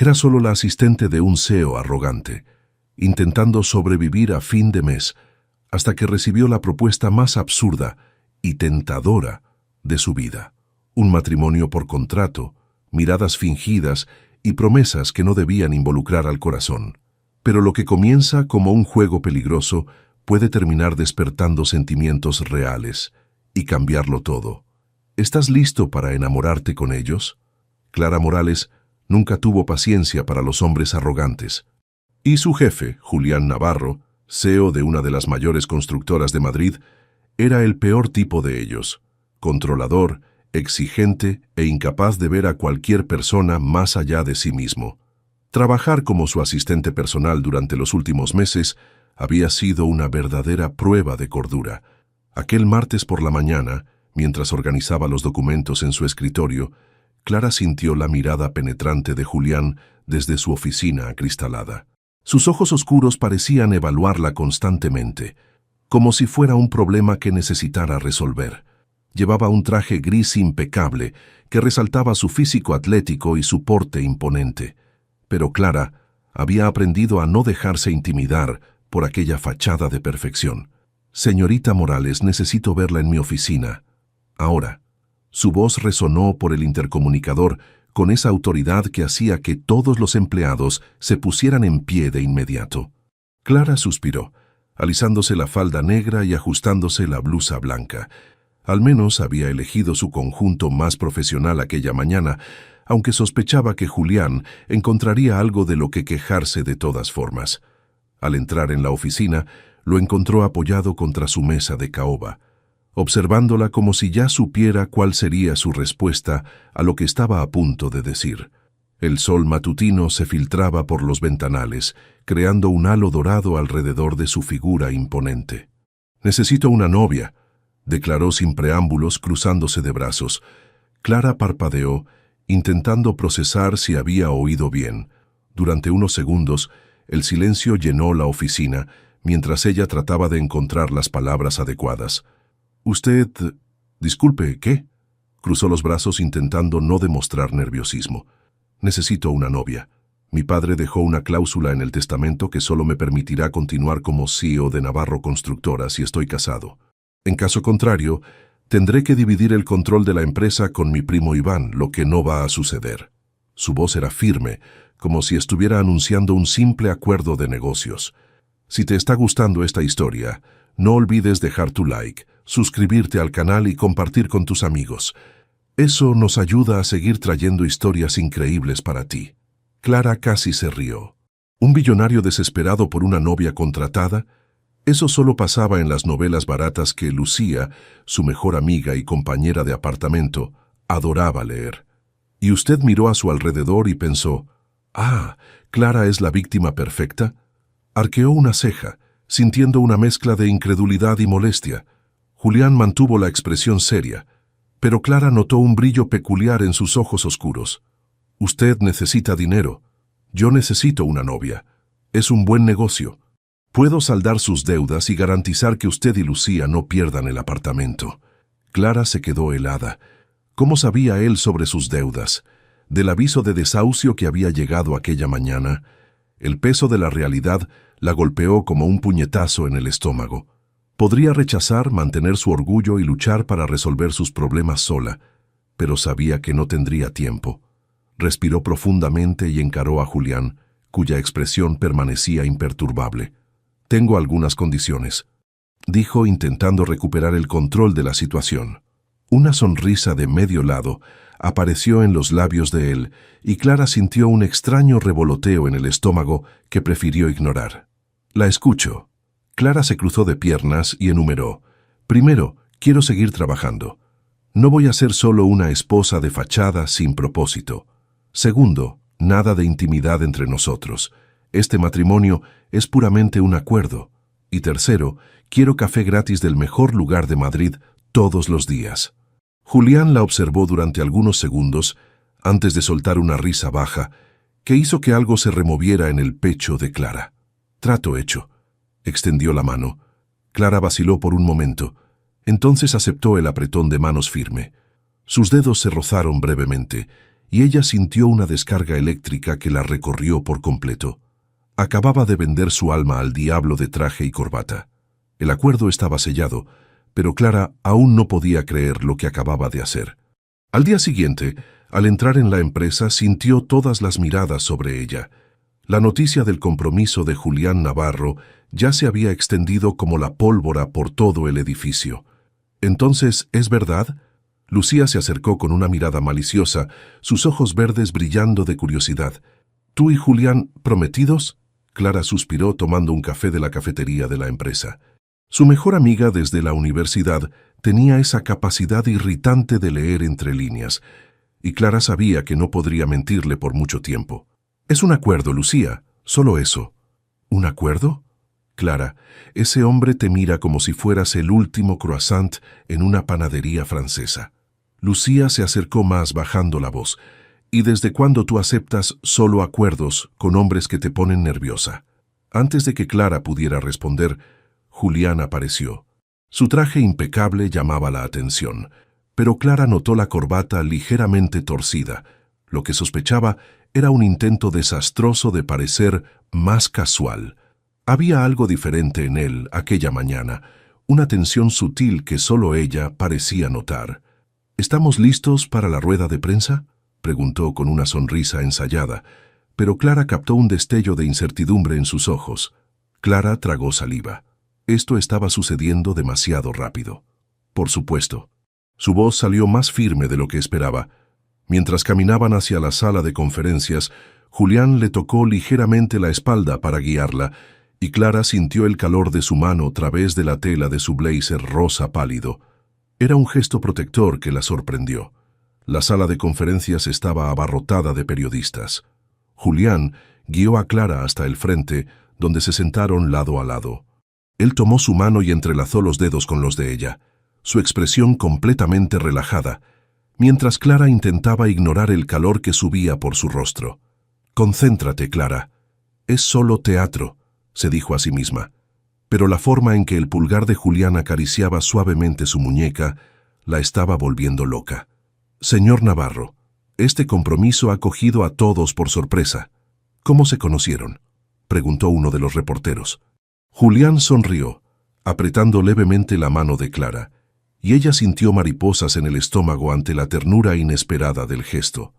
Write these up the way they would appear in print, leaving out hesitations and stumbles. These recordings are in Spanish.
Era solo la asistente de un CEO arrogante, intentando sobrevivir a fin de mes, hasta que recibió la propuesta más absurda y tentadora de su vida. Un matrimonio por contrato, miradas fingidas y promesas que no debían involucrar al corazón. Pero lo que comienza como un juego peligroso puede terminar despertando sentimientos reales y cambiarlo todo. ¿Estás listo para enamorarte con ellos? Clara Morales nunca tuvo paciencia para los hombres arrogantes. Y su jefe, Julián Navarro, CEO de una de las mayores constructoras de Madrid, era el peor tipo de ellos: controlador, exigente e incapaz de ver a cualquier persona más allá de sí mismo. Trabajar como su asistente personal durante los últimos meses había sido una verdadera prueba de cordura. Aquel martes por la mañana, mientras organizaba los documentos en su escritorio, Clara sintió la mirada penetrante de Julián desde su oficina acristalada. Sus ojos oscuros parecían evaluarla constantemente, como si fuera un problema que necesitara resolver. Llevaba un traje gris impecable que resaltaba su físico atlético y su porte imponente. Pero Clara había aprendido a no dejarse intimidar por aquella fachada de perfección. «Señorita Morales, necesito verla en mi oficina. Ahora». Su voz resonó por el intercomunicador con esa autoridad que hacía que todos los empleados se pusieran en pie de inmediato. Clara suspiró, alisándose la falda negra y ajustándose la blusa blanca. Al menos había elegido su conjunto más profesional aquella mañana, aunque sospechaba que Julián encontraría algo de lo que quejarse de todas formas. Al entrar en la oficina, lo encontró apoyado contra su mesa de caoba, observándola como si ya supiera cuál sería su respuesta a lo que estaba a punto de decir. El sol matutino se filtraba por los ventanales, creando un halo dorado alrededor de su figura imponente. «Necesito una novia», declaró sin preámbulos, cruzándose de brazos. Clara parpadeó, intentando procesar si había oído bien. Durante unos segundos, el silencio llenó la oficina, mientras ella trataba de encontrar las palabras adecuadas. «Usted... disculpe, ¿qué?». Cruzó los brazos intentando no demostrar nerviosismo. «Necesito una novia. Mi padre dejó una cláusula en el testamento que solo me permitirá continuar como CEO de Navarro Constructora si estoy casado. En caso contrario, tendré que dividir el control de la empresa con mi primo Iván, lo que no va a suceder». Su voz era firme, como si estuviera anunciando un simple acuerdo de negocios. «Si te está gustando esta historia, no olvides dejar tu like, suscribirte al canal y compartir con tus amigos. Eso nos ayuda a seguir trayendo historias increíbles para ti». Clara casi se rió. ¿Un billonario desesperado por una novia contratada? Eso solo pasaba en las novelas baratas que Lucía, su mejor amiga y compañera de apartamento, adoraba leer. Y usted miró a su alrededor y pensó: «Ah, ¿Clara es la víctima perfecta?». Arqueó una ceja, sintiendo una mezcla de incredulidad y molestia. Julián mantuvo la expresión seria, pero Clara notó un brillo peculiar en sus ojos oscuros. «Usted necesita dinero. Yo necesito una novia. Es un buen negocio. Puedo saldar sus deudas y garantizar que usted y Lucía no pierdan el apartamento». Clara se quedó helada. ¿Cómo sabía él sobre sus deudas? Del aviso de desahucio que había llegado aquella mañana. El peso de la realidad la golpeó como un puñetazo en el estómago. Podría rechazar, mantener su orgullo y luchar para resolver sus problemas sola, pero sabía que no tendría tiempo. Respiró profundamente y encaró a Julián, cuya expresión permanecía imperturbable. «Tengo algunas condiciones», dijo, intentando recuperar el control de la situación. Una sonrisa de medio lado apareció en los labios de él y Clara sintió un extraño revoloteo en el estómago que prefirió ignorar. «La escucho». Clara se cruzó de piernas y enumeró: «Primero, quiero seguir trabajando. No voy a ser solo una esposa de fachada sin propósito. Segundo, nada de intimidad entre nosotros. Este matrimonio es puramente un acuerdo. Y tercero, quiero café gratis del mejor lugar de Madrid todos los días». Julián la observó durante algunos segundos antes de soltar una risa baja que hizo que algo se removiera en el pecho de Clara. «Trato hecho». Extendió la mano. Clara vaciló por un momento. Entonces aceptó el apretón de manos firme. Sus dedos se rozaron brevemente, y ella sintió una descarga eléctrica que la recorrió por completo. Acababa de vender su alma al diablo de traje y corbata. El acuerdo estaba sellado, pero Clara aún no podía creer lo que acababa de hacer. Al día siguiente, al entrar en la empresa, sintió todas las miradas sobre ella. La noticia del compromiso de Julián Navarro ya se había extendido como la pólvora por todo el edificio. «Entonces, ¿es verdad?». Lucía se acercó con una mirada maliciosa, sus ojos verdes brillando de curiosidad. «¿Tú y Julián prometidos?». Clara suspiró tomando un café de la cafetería de la empresa. Su mejor amiga desde la universidad tenía esa capacidad irritante de leer entre líneas, y Clara sabía que no podría mentirle por mucho tiempo. «Es un acuerdo, Lucía, solo eso». «¿Un acuerdo?». «Clara, ese hombre te mira como si fueras el último croissant en una panadería francesa». Lucía se acercó más bajando la voz. «¿Y desde cuándo tú aceptas solo acuerdos con hombres que te ponen nerviosa?». Antes de que Clara pudiera responder, Julián apareció. Su traje impecable llamaba la atención, pero Clara notó la corbata ligeramente torcida. Lo que sospechaba era un intento desastroso de parecer más casual. Había algo diferente en él aquella mañana, una tensión sutil que solo ella parecía notar. «¿Estamos listos para la rueda de prensa?», preguntó con una sonrisa ensayada, pero Clara captó un destello de incertidumbre en sus ojos. Clara tragó saliva. Esto estaba sucediendo demasiado rápido. «Por supuesto». Su voz salió más firme de lo que esperaba. Mientras caminaban hacia la sala de conferencias, Julián le tocó ligeramente la espalda para guiarla, y Clara sintió el calor de su mano a través de la tela de su blazer rosa pálido. Era un gesto protector que la sorprendió. La sala de conferencias estaba abarrotada de periodistas. Julián guió a Clara hasta el frente, donde se sentaron lado a lado. Él tomó su mano y entrelazó los dedos con los de ella, su expresión completamente relajada, mientras Clara intentaba ignorar el calor que subía por su rostro. «Concéntrate, Clara. Es solo teatro», se dijo a sí misma. Pero la forma en que el pulgar de Julián acariciaba suavemente su muñeca la estaba volviendo loca. «Señor Navarro, este compromiso ha cogido a todos por sorpresa». «¿Cómo se conocieron?», preguntó uno de los reporteros. Julián sonrió, apretando levemente la mano de Clara, y ella sintió mariposas en el estómago ante la ternura inesperada del gesto.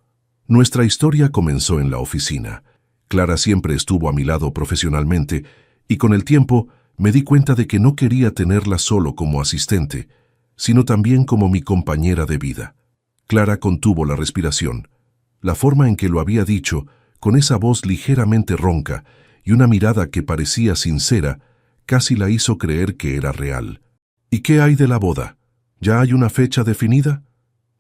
«Nuestra historia comenzó en la oficina. Clara siempre estuvo a mi lado profesionalmente, y con el tiempo me di cuenta de que no quería tenerla solo como asistente, sino también como mi compañera de vida». Clara contuvo la respiración. La forma en que lo había dicho, con esa voz ligeramente ronca y una mirada que parecía sincera, casi la hizo creer que era real. «¿Y qué hay de la boda? ¿Ya hay una fecha definida?».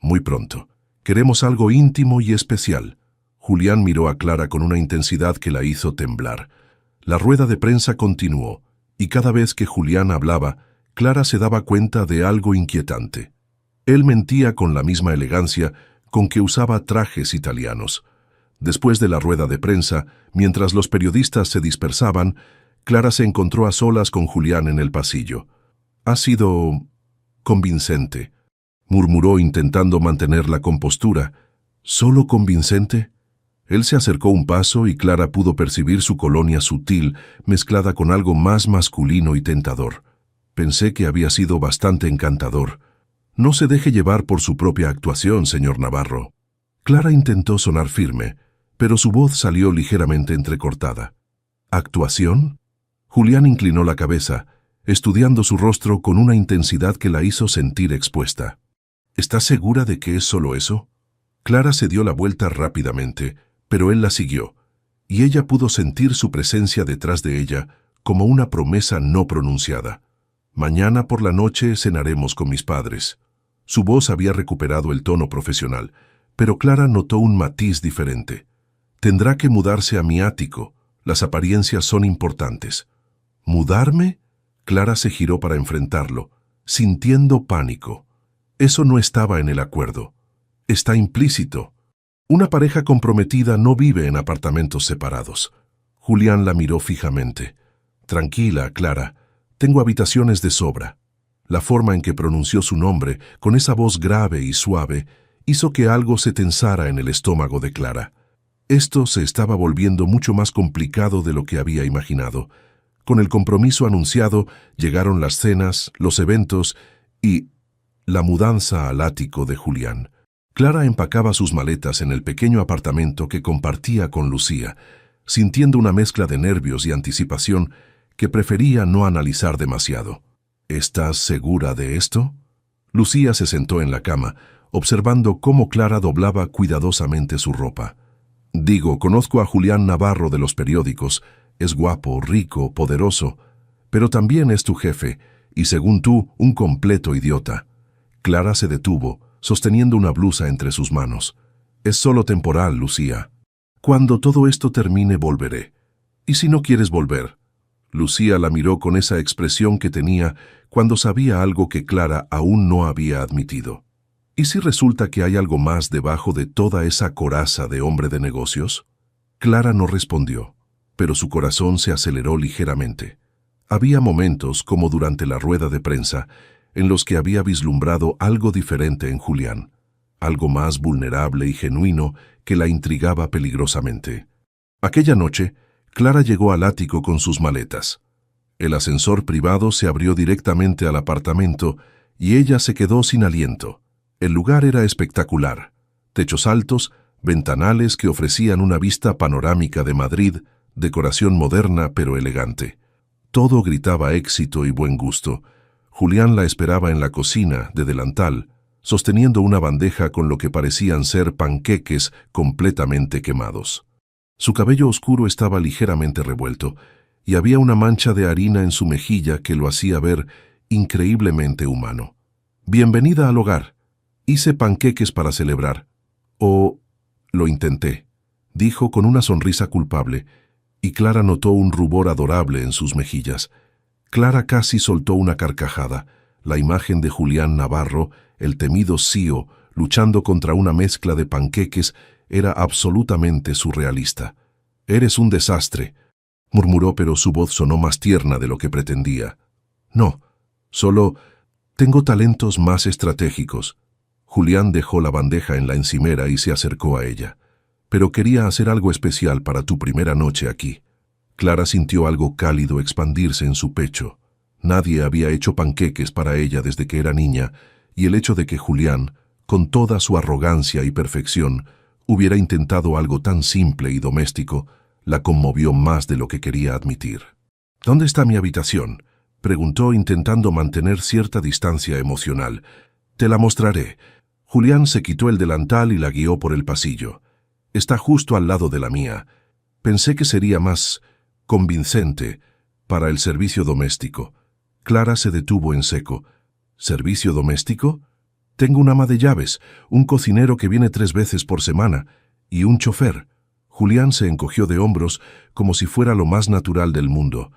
«Muy pronto. Queremos algo íntimo y especial». Julián miró a Clara con una intensidad que la hizo temblar. La rueda de prensa continuó, y cada vez que Julián hablaba, Clara se daba cuenta de algo inquietante. Él mentía con la misma elegancia con que usaba trajes italianos. Después de la rueda de prensa, mientras los periodistas se dispersaban, Clara se encontró a solas con Julián en el pasillo. «Ha sido convincente», murmuró intentando mantener la compostura. «¿Solo convincente?». Él se acercó un paso y Clara pudo percibir su colonia sutil mezclada con algo más masculino y tentador. «Pensé que había sido bastante encantador». «No se deje llevar por su propia actuación, señor Navarro». Clara intentó sonar firme, pero su voz salió ligeramente entrecortada. «¿Actuación?». Julián inclinó la cabeza, estudiando su rostro con una intensidad que la hizo sentir expuesta. «¿Estás segura de que es solo eso?». Clara se dio la vuelta rápidamente, pero él la siguió, y ella pudo sentir su presencia detrás de ella como una promesa no pronunciada. «Mañana por la noche cenaremos con mis padres». Su voz había recuperado el tono profesional, pero Clara notó un matiz diferente. «Tendrá que mudarse a mi ático. Las apariencias son importantes». «¿Mudarme?». Clara se giró para enfrentarlo, sintiendo pánico. Eso no estaba en el acuerdo. Está implícito. Una pareja comprometida no vive en apartamentos separados. Julián la miró fijamente. «Tranquila, Clara. Tengo habitaciones de sobra». La forma en que pronunció su nombre, con esa voz grave y suave, hizo que algo se tensara en el estómago de Clara. Esto se estaba volviendo mucho más complicado de lo que había imaginado. Con el compromiso anunciado, llegaron las cenas, los eventos y la mudanza al ático de Julián. Clara empacaba sus maletas en el pequeño apartamento que compartía con Lucía, sintiendo una mezcla de nervios y anticipación que prefería no analizar demasiado. ¿Estás segura de esto? Lucía se sentó en la cama, observando cómo Clara doblaba cuidadosamente su ropa. Conozco a Julián Navarro de los periódicos. Es guapo, rico, poderoso, pero también es tu jefe, y según tú, un completo idiota. Clara se detuvo, sosteniendo una blusa entre sus manos. Es solo temporal, Lucía. Cuando todo esto termine, volveré. ¿Y si no quieres volver? Lucía la miró con esa expresión que tenía cuando sabía algo que Clara aún no había admitido. ¿Y si resulta que hay algo más debajo de toda esa coraza de hombre de negocios? Clara no respondió, pero su corazón se aceleró ligeramente. Había momentos, como durante la rueda de prensa, en los que había vislumbrado algo diferente en Julián, algo más vulnerable y genuino que la intrigaba peligrosamente. Aquella noche, Clara llegó al ático con sus maletas. El ascensor privado se abrió directamente al apartamento y ella se quedó sin aliento. El lugar era espectacular. Techos altos, ventanales que ofrecían una vista panorámica de Madrid, decoración moderna pero elegante. Todo gritaba éxito y buen gusto. Julián la esperaba en la cocina, de delantal, sosteniendo una bandeja con lo que parecían ser panqueques completamente quemados. Su cabello oscuro estaba ligeramente revuelto, y había una mancha de harina en su mejilla que lo hacía ver increíblemente humano. «Bienvenida al hogar. Hice panqueques para celebrar. Lo intenté», dijo con una sonrisa culpable, y Clara notó un rubor adorable en sus mejillas. Clara casi soltó una carcajada. La imagen de Julián Navarro, el temido CEO, luchando contra una mezcla de panqueques, era absolutamente surrealista. «Eres un desastre», murmuró, pero su voz sonó más tierna de lo que pretendía. «No, solo tengo talentos más estratégicos». Julián dejó la bandeja en la encimera y se acercó a ella. «Pero quería hacer algo especial para tu primera noche aquí». Clara sintió algo cálido expandirse en su pecho. Nadie había hecho panqueques para ella desde que era niña, y el hecho de que Julián, con toda su arrogancia y perfección, hubiera intentado algo tan simple y doméstico, la conmovió más de lo que quería admitir. «¿Dónde está mi habitación?», preguntó, intentando mantener cierta distancia emocional. «Te la mostraré». Julián se quitó el delantal y la guió por el pasillo. «Está justo al lado de la mía. Pensé que sería más convincente para el servicio doméstico». Clara se detuvo en seco. «¿Servicio doméstico? Tengo un ama de llaves, un cocinero que viene 3 veces por semana y un chofer». Julián se encogió de hombros como si fuera lo más natural del mundo.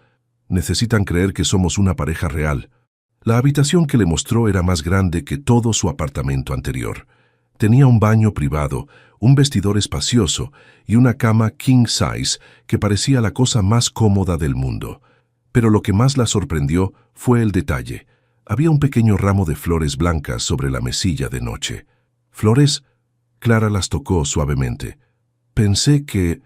«Necesitan creer que somos una pareja real». La habitación que le mostró era más grande que todo su apartamento anterior. Tenía un baño privado, un vestidor espacioso y una cama king size que parecía la cosa más cómoda del mundo. Pero lo que más la sorprendió fue el detalle. Había un pequeño ramo de flores blancas sobre la mesilla de noche. «¿Flores?». Clara las tocó suavemente. «Pensé que...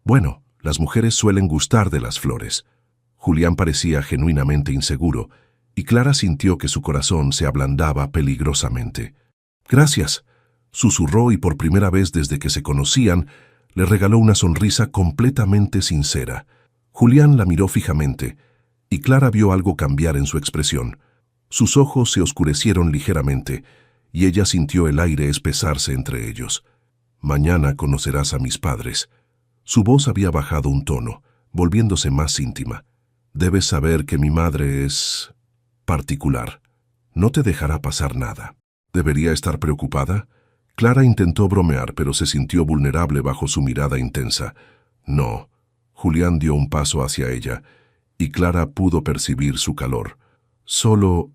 Bueno, las mujeres suelen gustar de las flores». Julián parecía genuinamente inseguro, y Clara sintió que su corazón se ablandaba peligrosamente. «Gracias», susurró, y por primera vez desde que se conocían, le regaló una sonrisa completamente sincera. Julián la miró fijamente, y Clara vio algo cambiar en su expresión. Sus ojos se oscurecieron ligeramente, y ella sintió el aire espesarse entre ellos. «Mañana conocerás a mis padres». Su voz había bajado un tono, volviéndose más íntima. «Debes saber que mi madre es... particular. No te dejará pasar nada». ¿Debería estar preocupada? Clara intentó bromear, pero se sintió vulnerable bajo su mirada intensa. «No». Julián dio un paso hacia ella, y Clara pudo percibir su calor. «Solo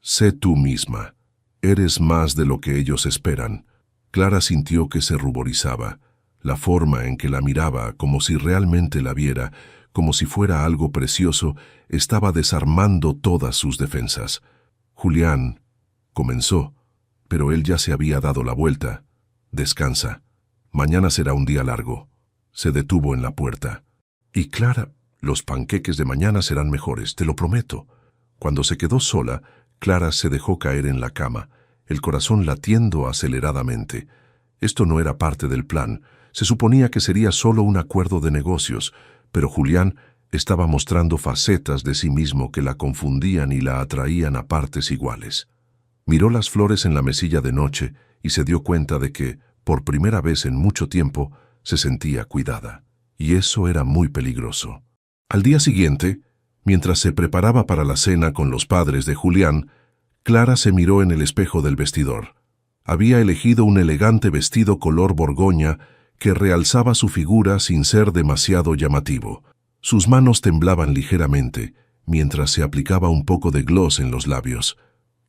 sé tú misma. Eres más de lo que ellos esperan». Clara sintió que se ruborizaba. La forma en que la miraba, como si realmente la viera, como si fuera algo precioso, estaba desarmando todas sus defensas. «Julián», comenzó, pero él ya se había dado la vuelta. «Descansa. Mañana será un día largo». Se detuvo en la puerta. «Y Clara, los panqueques de mañana serán mejores, te lo prometo». Cuando se quedó sola, Clara se dejó caer en la cama, el corazón latiendo aceleradamente. Esto no era parte del plan. Se suponía que sería solo un acuerdo de negocios, pero Julián estaba mostrando facetas de sí mismo que la confundían y la atraían a partes iguales. Miró las flores en la mesilla de noche y se dio cuenta de que, por primera vez en mucho tiempo, se sentía cuidada. Y eso era muy peligroso. Al día siguiente, mientras se preparaba para la cena con los padres de Julián, Clara se miró en el espejo del vestidor. Había elegido un elegante vestido color borgoña que realzaba su figura sin ser demasiado llamativo. Sus manos temblaban ligeramente, mientras se aplicaba un poco de gloss en los labios.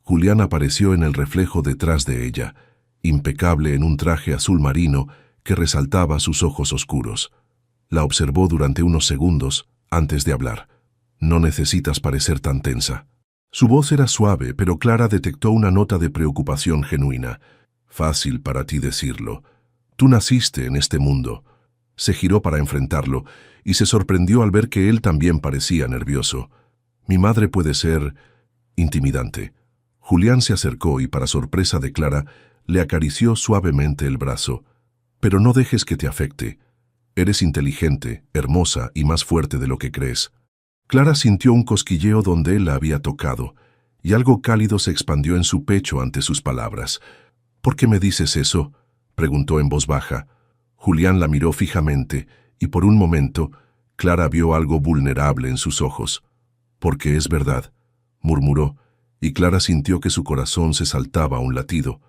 Julián apareció en el reflejo detrás de ella, impecable en un traje azul marino que resaltaba sus ojos oscuros. La observó durante unos segundos antes de hablar. «No necesitas parecer tan tensa». Su voz era suave, pero Clara detectó una nota de preocupación genuina. «Fácil para ti decirlo. Tú naciste en este mundo». Se giró para enfrentarlo y se sorprendió al ver que él también parecía nervioso. «Mi madre puede ser intimidante». Julián se acercó y, para sorpresa de Clara, le acarició suavemente el brazo. «Pero no dejes que te afecte. Eres inteligente, hermosa y más fuerte de lo que crees». Clara sintió un cosquilleo donde él la había tocado, y algo cálido se expandió en su pecho ante sus palabras. «¿Por qué me dices eso?», preguntó en voz baja. Julián la miró fijamente, y por un momento, Clara vio algo vulnerable en sus ojos. «Porque es verdad», murmuró, y Clara sintió que su corazón se saltaba a un latido.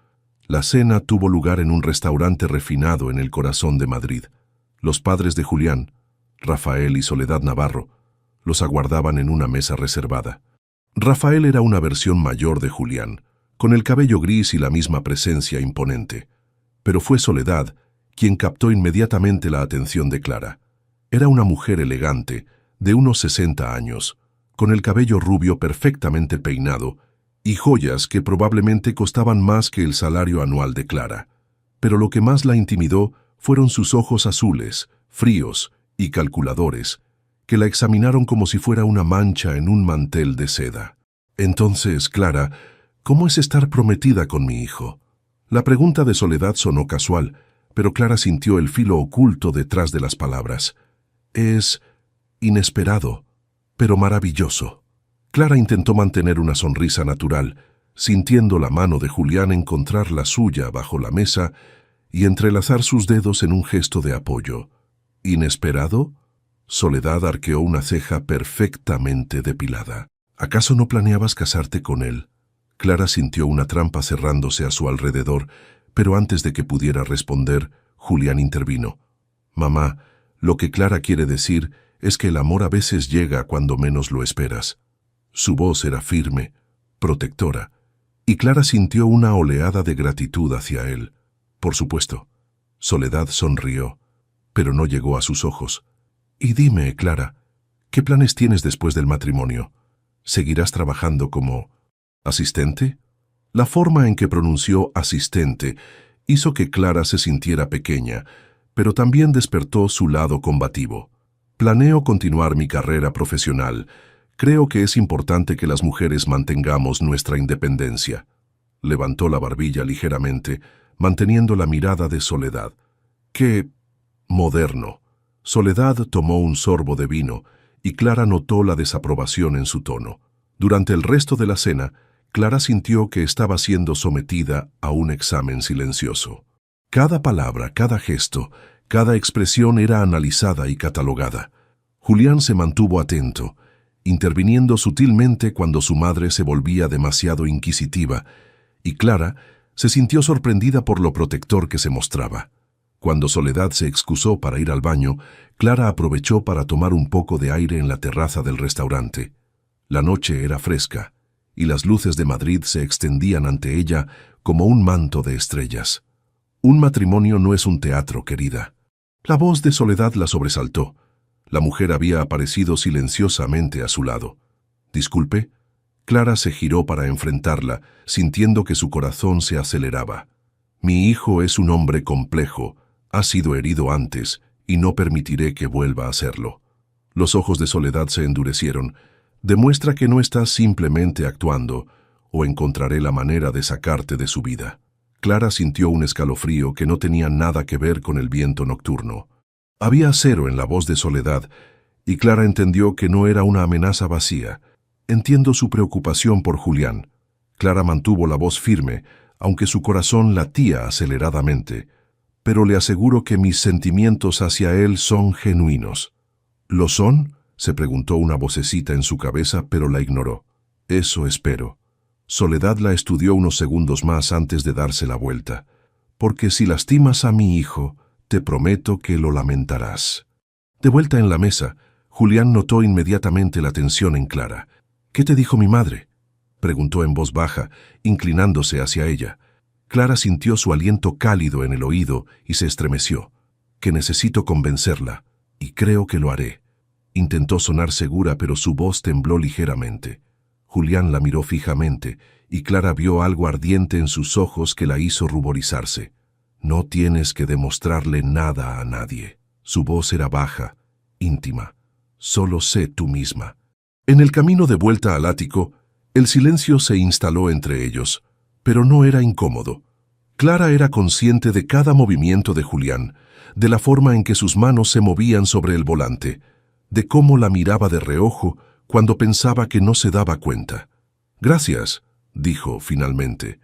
La cena tuvo lugar en un restaurante refinado en el corazón de Madrid. Los padres de Julián, Rafael y Soledad Navarro, los aguardaban en una mesa reservada. Rafael era una versión mayor de Julián, con el cabello gris y la misma presencia imponente. Pero fue Soledad quien captó inmediatamente la atención de Clara. Era una mujer elegante, de unos 60 años, con el cabello rubio perfectamente peinado y joyas que probablemente costaban más que el salario anual de Clara. Pero lo que más la intimidó fueron sus ojos azules, fríos y calculadores, que la examinaron como si fuera una mancha en un mantel de seda. «Entonces, Clara, ¿cómo es estar prometida con mi hijo?». La pregunta de Soledad sonó casual, pero Clara sintió el filo oculto detrás de las palabras. «Es inesperado, pero maravilloso». Clara intentó mantener una sonrisa natural, sintiendo la mano de Julián encontrar la suya bajo la mesa y entrelazar sus dedos en un gesto de apoyo. «¿Inesperado?». Soledad arqueó una ceja perfectamente depilada. «¿Acaso no planeabas casarte con él?». Clara sintió una trampa cerrándose a su alrededor, pero antes de que pudiera responder, Julián intervino. «Mamá, lo que Clara quiere decir es que el amor a veces llega cuando menos lo esperas». Su voz era firme, protectora, y Clara sintió una oleada de gratitud hacia él. «Por supuesto». Soledad sonrió, pero no llegó a sus ojos. «Y dime, Clara, ¿qué planes tienes después del matrimonio? ¿Seguirás trabajando como asistente?». La forma en que pronunció asistente hizo que Clara se sintiera pequeña, pero también despertó su lado combativo. «Planeo continuar mi carrera profesional. Creo que es importante que las mujeres mantengamos nuestra independencia». Levantó la barbilla ligeramente, manteniendo la mirada de Soledad. «¡Qué moderno!». Soledad tomó un sorbo de vino y Clara notó la desaprobación en su tono. Durante el resto de la cena, Clara sintió que estaba siendo sometida a un examen silencioso. Cada palabra, cada gesto, cada expresión era analizada y catalogada. Julián se mantuvo atento, interviniendo sutilmente cuando su madre se volvía demasiado inquisitiva, y Clara se sintió sorprendida por lo protector que se mostraba. Cuando Soledad se excusó para ir al baño, Clara aprovechó para tomar un poco de aire en la terraza del restaurante. La noche era fresca, y las luces de Madrid se extendían ante ella como un manto de estrellas. «Un matrimonio no es un teatro, querida». La voz de Soledad la sobresaltó. La mujer había aparecido silenciosamente a su lado. «Disculpe». Clara se giró para enfrentarla, sintiendo que su corazón se aceleraba. Mi hijo es un hombre complejo, ha sido herido antes y no permitiré que vuelva a hacerlo. Los ojos de Soledad se endurecieron. Demuestra que no estás simplemente actuando, o encontraré la manera de sacarte de su vida. Clara sintió un escalofrío que no tenía nada que ver con el viento nocturno. Había acero en la voz de Soledad, y Clara entendió que no era una amenaza vacía. Entiendo su preocupación por Julián. Clara mantuvo la voz firme, aunque su corazón latía aceleradamente. Pero le aseguro que mis sentimientos hacia él son genuinos. ¿Lo son?, se preguntó una vocecita en su cabeza, pero la ignoró. Eso espero. Soledad la estudió unos segundos más antes de darse la vuelta. Porque si lastimas a mi hijo, te prometo que lo lamentarás. De vuelta en la mesa, Julián notó inmediatamente la tensión en Clara. ¿Qué te dijo mi madre?, preguntó en voz baja, inclinándose hacia ella. Clara sintió su aliento cálido en el oído y se estremeció. Que necesito convencerla, y creo que lo haré. Intentó sonar segura, pero su voz tembló ligeramente. Julián la miró fijamente, y Clara vio algo ardiente en sus ojos que la hizo ruborizarse. No tienes que demostrarle nada a nadie. Su voz era baja, íntima. Solo sé tú misma. En el camino de vuelta al ático, el silencio se instaló entre ellos, pero no era incómodo. Clara era consciente de cada movimiento de Julián, de la forma en que sus manos se movían sobre el volante, de cómo la miraba de reojo cuando pensaba que no se daba cuenta. «Gracias», dijo finalmente.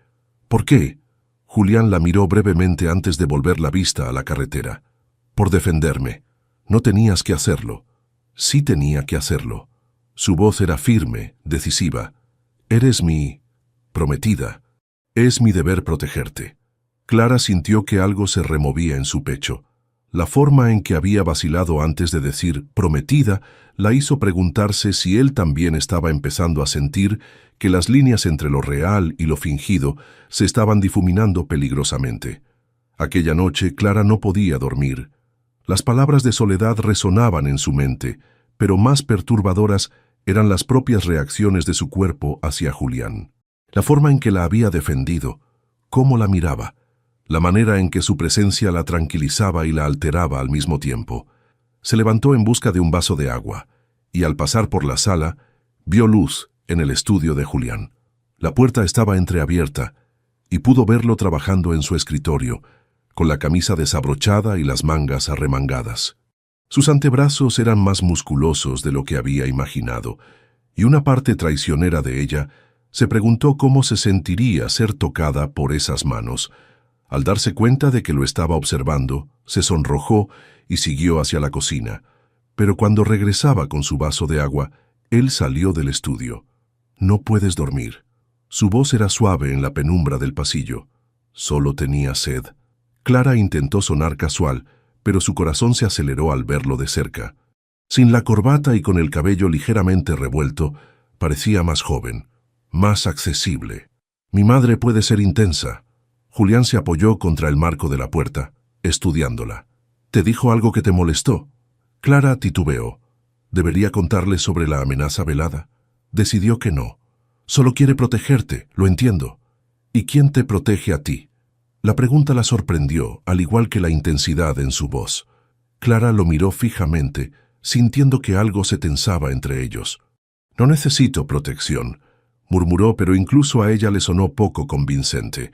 «¿Por qué?». Julián la miró brevemente antes de volver la vista a la carretera. «Por defenderme. No tenías que hacerlo». «Sí tenía que hacerlo». Su voz era firme, decisiva. «Eres mi prometida. Es mi deber protegerte». Clara sintió que algo se removía en su pecho. La forma en que había vacilado antes de decir «prometida» la hizo preguntarse si él también estaba empezando a sentir que las líneas entre lo real y lo fingido se estaban difuminando peligrosamente. Aquella noche Clara no podía dormir. Las palabras de Soledad resonaban en su mente, pero más perturbadoras eran las propias reacciones de su cuerpo hacia Julián. La forma en que la había defendido, cómo la miraba, la manera en que su presencia la tranquilizaba y la alteraba al mismo tiempo. Se levantó en busca de un vaso de agua, y al pasar por la sala, vio luz en el estudio de Julián. La puerta estaba entreabierta, y pudo verlo trabajando en su escritorio, con la camisa desabrochada y las mangas arremangadas. Sus antebrazos eran más musculosos de lo que había imaginado, y una parte traicionera de ella se preguntó cómo se sentiría ser tocada por esas manos. Al darse cuenta de que lo estaba observando, se sonrojó y siguió hacia la cocina. Pero cuando regresaba con su vaso de agua, él salió del estudio. «No puedes dormir». Su voz era suave en la penumbra del pasillo. Solo tenía sed. Clara intentó sonar casual, pero su corazón se aceleró al verlo de cerca. Sin la corbata y con el cabello ligeramente revuelto, parecía más joven, más accesible. «Mi madre puede ser intensa». Julián se apoyó contra el marco de la puerta, estudiándola. «¿Te dijo algo que te molestó?». Clara titubeó. ¿Debería contarle sobre la amenaza velada? Decidió que no. «Solo quiere protegerte, lo entiendo». «¿Y quién te protege a ti?». La pregunta la sorprendió, al igual que la intensidad en su voz. Clara lo miró fijamente, sintiendo que algo se tensaba entre ellos. «No necesito protección», murmuró, pero incluso a ella le sonó poco convincente.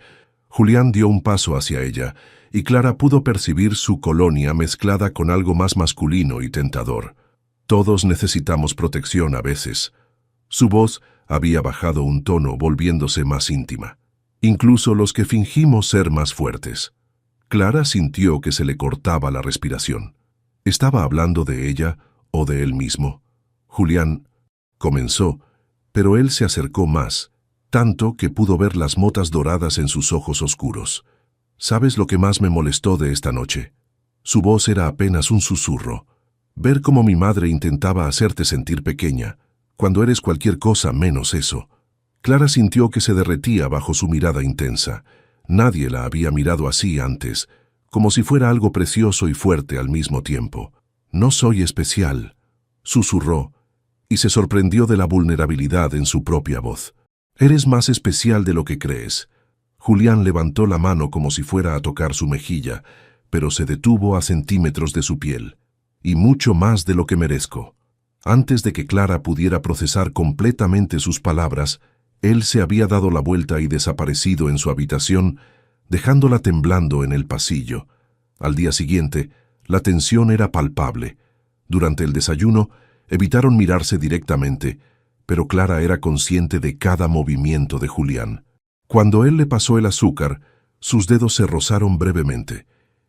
Julián dio un paso hacia ella, y Clara pudo percibir su colonia mezclada con algo más masculino y tentador. «Todos necesitamos protección a veces». Su voz había bajado un tono, volviéndose más íntima. «Incluso los que fingimos ser más fuertes». Clara sintió que se le cortaba la respiración. ¿Estaba hablando de ella o de él mismo? Julián comenzó, pero él se acercó más, tanto que pudo ver las motas doradas en sus ojos oscuros. «¿Sabes lo que más me molestó de esta noche?». Su voz era apenas un susurro. «Ver cómo mi madre intentaba hacerte sentir pequeña, cuando eres cualquier cosa menos eso». Clara sintió que se derretía bajo su mirada intensa. Nadie la había mirado así antes, como si fuera algo precioso y fuerte al mismo tiempo. «No soy especial», susurró, y se sorprendió de la vulnerabilidad en su propia voz. «Eres más especial de lo que crees». Julián levantó la mano como si fuera a tocar su mejilla, pero se detuvo a centímetros de su piel. «Y mucho más de lo que merezco». Antes de que Clara pudiera procesar completamente sus palabras, él se había dado la vuelta y desaparecido en su habitación, dejándola temblando en el pasillo. Al día siguiente, la tensión era palpable. Durante el desayuno, evitaron mirarse directamente, pero Clara era consciente de cada movimiento de Julián. Cuando él le pasó el azúcar, sus dedos se rozaron brevemente,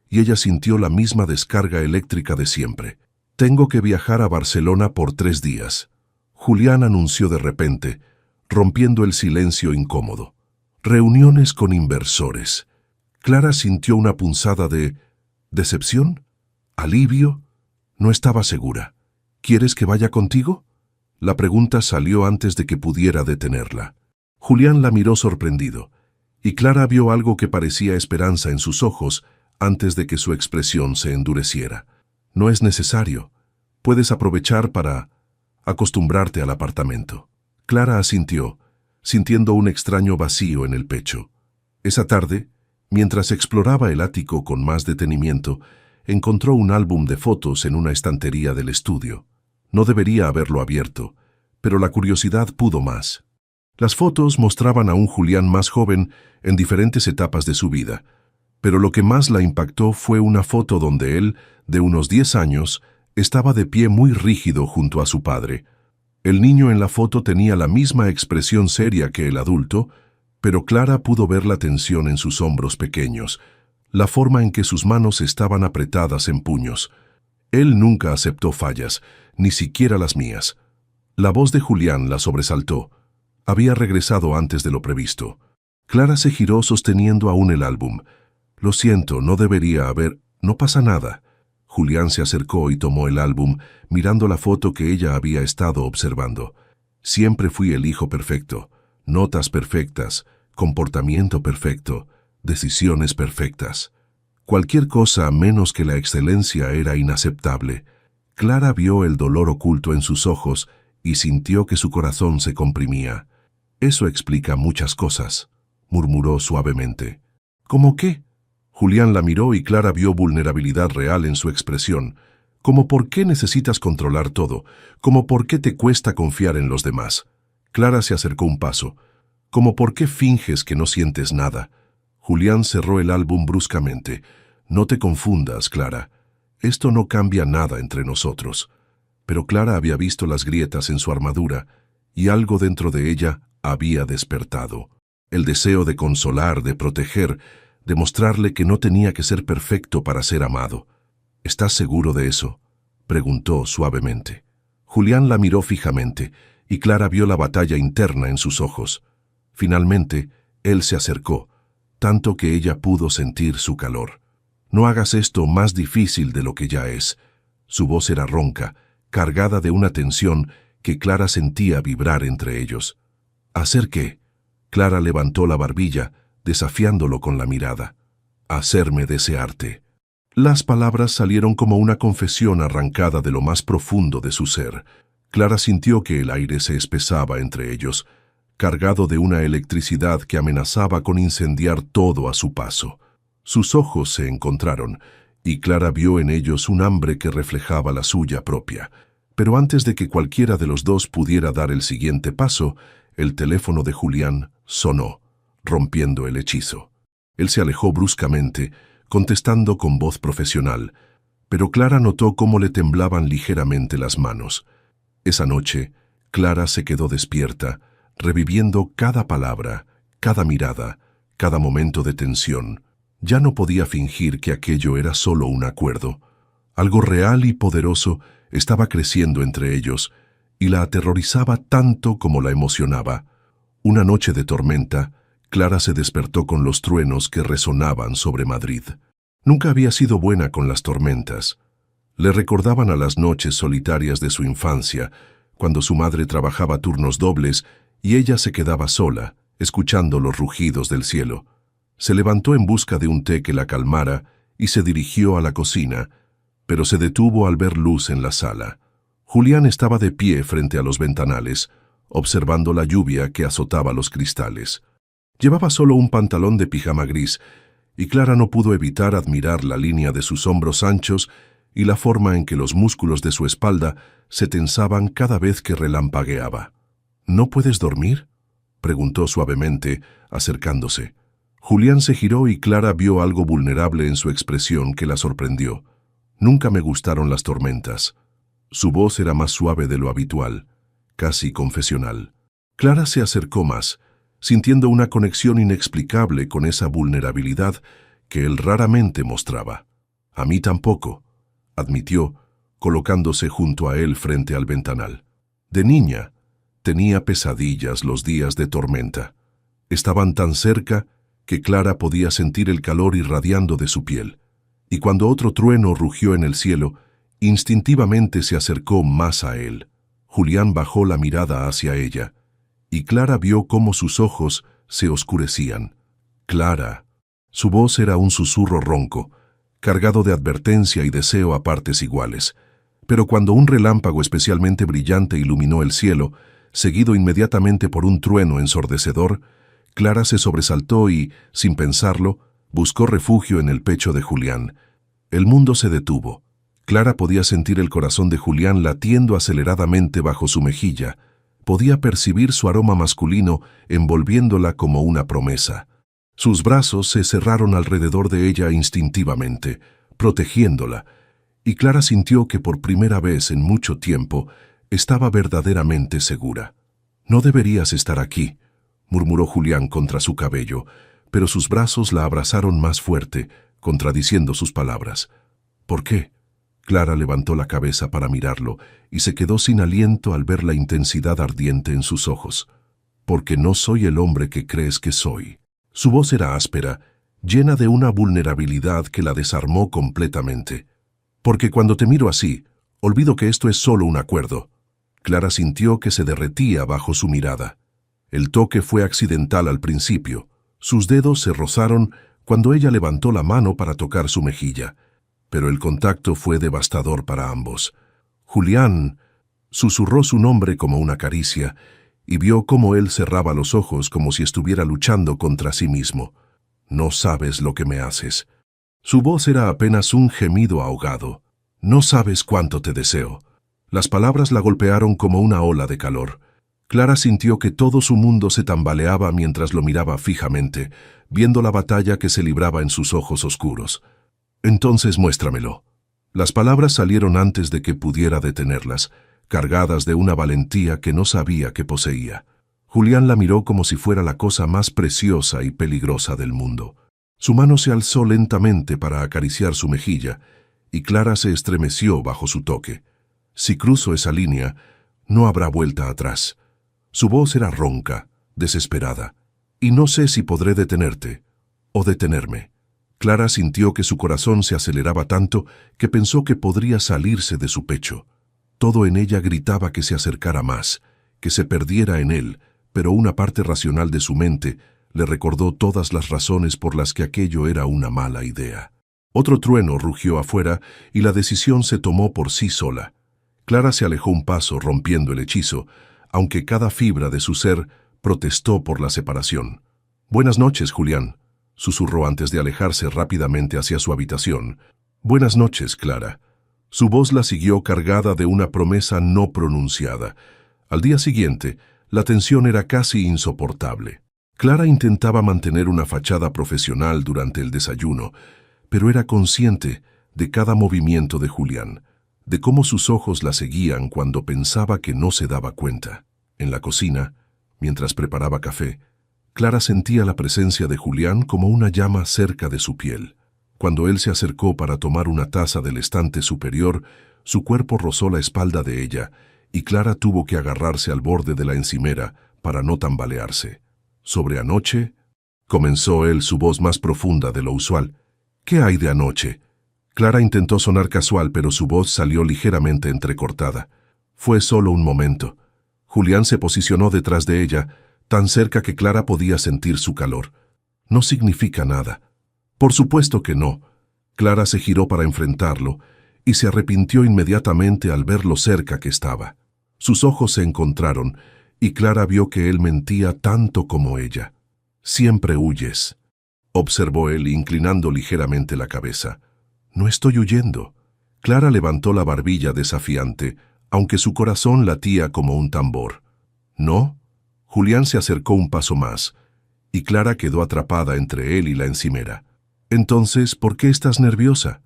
y ella sintió la misma descarga eléctrica de siempre. «Tengo que viajar a Barcelona por 3 días», Julián anunció de repente, rompiendo el silencio incómodo. «Reuniones con inversores». Clara sintió una punzada de decepción, alivio. No estaba segura. «¿Quieres que vaya contigo?». La pregunta salió antes de que pudiera detenerla. Julián la miró sorprendido, y Clara vio algo que parecía esperanza en sus ojos antes de que su expresión se endureciera. «No es necesario. Puedes aprovechar para acostumbrarte al apartamento». Clara asintió, sintiendo un extraño vacío en el pecho. Esa tarde, mientras exploraba el ático con más detenimiento, encontró un álbum de fotos en una estantería del estudio. No debería haberlo abierto, pero la curiosidad pudo más. Las fotos mostraban a un Julián más joven en diferentes etapas de su vida, pero lo que más la impactó fue una foto donde él, de unos 10 años, estaba de pie muy rígido junto a su padre. El niño en la foto tenía la misma expresión seria que el adulto, pero Clara pudo ver la tensión en sus hombros pequeños, la forma en que sus manos estaban apretadas en puños. Él nunca aceptó fallas, ni siquiera las mías. La voz de Julián la sobresaltó. Había regresado antes de lo previsto. Clara se giró sosteniendo aún el álbum. «Lo siento, no debería haber... No pasa nada». Julián se acercó y tomó el álbum, mirando la foto que ella había estado observando. «Siempre fui el hijo perfecto, notas perfectas, comportamiento perfecto, decisiones perfectas. Cualquier cosa menos que la excelencia era inaceptable». Clara vio el dolor oculto en sus ojos y sintió que su corazón se comprimía. «Eso explica muchas cosas», murmuró suavemente. «¿Cómo qué?». Julián la miró y Clara vio vulnerabilidad real en su expresión. «¿Cómo por qué necesitas controlar todo? ¿Cómo por qué te cuesta confiar en los demás?». Clara se acercó un paso. «¿Cómo por qué finges que no sientes nada?». Julián cerró el álbum bruscamente. «No te confundas, Clara. Esto no cambia nada entre nosotros». Pero Clara había visto las grietas en su armadura, y algo dentro de ella había despertado. El deseo de consolar, de proteger, de mostrarle que no tenía que ser perfecto para ser amado. «¿Estás seguro de eso?», preguntó suavemente. Julián la miró fijamente, y Clara vio la batalla interna en sus ojos. Finalmente, él se acercó, tanto que ella pudo sentir su calor. «No hagas esto más difícil de lo que ya es». Su voz era ronca, cargada de una tensión que Clara sentía vibrar entre ellos. «¿Hacer qué?». Clara levantó la barbilla, desafiándolo con la mirada. «Hacerme desearte». Las palabras salieron como una confesión arrancada de lo más profundo de su ser. Clara sintió que el aire se espesaba entre ellos, cargado de una electricidad que amenazaba con incendiar todo a su paso. Sus ojos se encontraron, y Clara vio en ellos un hambre que reflejaba la suya propia. Pero antes de que cualquiera de los dos pudiera dar el siguiente paso, el teléfono de Julián sonó, rompiendo el hechizo. Él se alejó bruscamente, contestando con voz profesional, pero Clara notó cómo le temblaban ligeramente las manos. Esa noche, Clara se quedó despierta, reviviendo cada palabra, cada mirada, cada momento de tensión. Ya no podía fingir que aquello era solo un acuerdo. Algo real y poderoso estaba creciendo entre ellos, y la aterrorizaba tanto como la emocionaba. Una noche de tormenta, Clara se despertó con los truenos que resonaban sobre Madrid. Nunca había sido buena con las tormentas. Le recordaban a las noches solitarias de su infancia, cuando su madre trabajaba turnos dobles y ella se quedaba sola, escuchando los rugidos del cielo. Se levantó en busca de un té que la calmara y se dirigió a la cocina, pero se detuvo al ver luz en la sala. Julián estaba de pie frente a los ventanales, observando la lluvia que azotaba los cristales. Llevaba solo un pantalón de pijama gris, y Clara no pudo evitar admirar la línea de sus hombros anchos y la forma en que los músculos de su espalda se tensaban cada vez que relampagueaba. ¿No puedes dormir?, preguntó suavemente, acercándose. Julián se giró y Clara vio algo vulnerable en su expresión que la sorprendió. Nunca me gustaron las tormentas. Su voz era más suave de lo habitual, casi confesional. Clara se acercó más, sintiendo una conexión inexplicable con esa vulnerabilidad que él raramente mostraba. A mí tampoco, admitió, colocándose junto a él frente al ventanal. De niña, tenía pesadillas los días de tormenta. Estaban tan cerca que Clara podía sentir el calor irradiando de su piel, y cuando otro trueno rugió en el cielo, instintivamente se acercó más a él. Julián bajó la mirada hacia ella, y Clara vio cómo sus ojos se oscurecían. Clara. Su voz era un susurro ronco, cargado de advertencia y deseo a partes iguales. Pero cuando un relámpago especialmente brillante iluminó el cielo, seguido inmediatamente por un trueno ensordecedor, Clara se sobresaltó y, sin pensarlo, buscó refugio en el pecho de Julián. El mundo se detuvo. Clara podía sentir el corazón de Julián latiendo aceleradamente bajo su mejilla. Podía percibir su aroma masculino envolviéndola como una promesa. Sus brazos se cerraron alrededor de ella instintivamente, protegiéndola, y Clara sintió que por primera vez en mucho tiempo estaba verdaderamente segura. «No deberías estar aquí», murmuró Julián contra su cabello, pero sus brazos la abrazaron más fuerte, contradiciendo sus palabras. «¿Por qué?». Clara levantó la cabeza para mirarlo y se quedó sin aliento al ver la intensidad ardiente en sus ojos. «Porque no soy el hombre que crees que soy». Su voz era áspera, llena de una vulnerabilidad que la desarmó completamente. «Porque cuando te miro así, olvido que esto es solo un acuerdo». Clara sintió que se derretía bajo su mirada. El toque fue accidental al principio. Sus dedos se rozaron cuando ella levantó la mano para tocar su mejilla, pero el contacto fue devastador para ambos. «Julián», susurró su nombre como una caricia, y vio cómo él cerraba los ojos como si estuviera luchando contra sí mismo. «No sabes lo que me haces». Su voz era apenas un gemido ahogado. «No sabes cuánto te deseo». Las palabras la golpearon como una ola de calor. Clara sintió que todo su mundo se tambaleaba mientras lo miraba fijamente, viendo la batalla que se libraba en sus ojos oscuros. «Entonces muéstramelo». Las palabras salieron antes de que pudiera detenerlas, cargadas de una valentía que no sabía que poseía. Julián la miró como si fuera la cosa más preciosa y peligrosa del mundo. Su mano se alzó lentamente para acariciar su mejilla, y Clara se estremeció bajo su toque. «Si cruzo esa línea, no habrá vuelta atrás». Su voz era ronca, desesperada. «Y no sé si podré detenerte o detenerme». Clara sintió que su corazón se aceleraba tanto que pensó que podría salirse de su pecho. Todo en ella gritaba que se acercara más, que se perdiera en él, pero una parte racional de su mente le recordó todas las razones por las que aquello era una mala idea. Otro trueno rugió afuera y la decisión se tomó por sí sola. Clara se alejó un paso rompiendo el hechizo, aunque cada fibra de su ser protestó por la separación. «Buenas noches, Julián», susurró antes de alejarse rápidamente hacia su habitación. «Buenas noches, Clara». Su voz la siguió cargada de una promesa no pronunciada. Al día siguiente, la tensión era casi insoportable. Clara intentaba mantener una fachada profesional durante el desayuno, pero era consciente de cada movimiento de Julián, de cómo sus ojos la seguían cuando pensaba que no se daba cuenta. En la cocina, mientras preparaba café, Clara sentía la presencia de Julián como una llama cerca de su piel. Cuando él se acercó para tomar una taza del estante superior, su cuerpo rozó la espalda de ella, y Clara tuvo que agarrarse al borde de la encimera para no tambalearse. «¿Sobre anoche?», comenzó él, su voz más profunda de lo usual. «¿Qué hay de anoche?». Clara intentó sonar casual, pero su voz salió ligeramente entrecortada. Fue solo un momento. Julián se posicionó detrás de ella, tan cerca que Clara podía sentir su calor. «No significa nada». «Por supuesto que no». Clara se giró para enfrentarlo, y se arrepintió inmediatamente al ver lo cerca que estaba. Sus ojos se encontraron, y Clara vio que él mentía tanto como ella. «Siempre huyes», observó él, inclinando ligeramente la cabeza. «No estoy huyendo». Clara levantó la barbilla desafiante, aunque su corazón latía como un tambor. «¿No?» Julián se acercó un paso más, y Clara quedó atrapada entre él y la encimera. «Entonces, ¿por qué estás nerviosa?»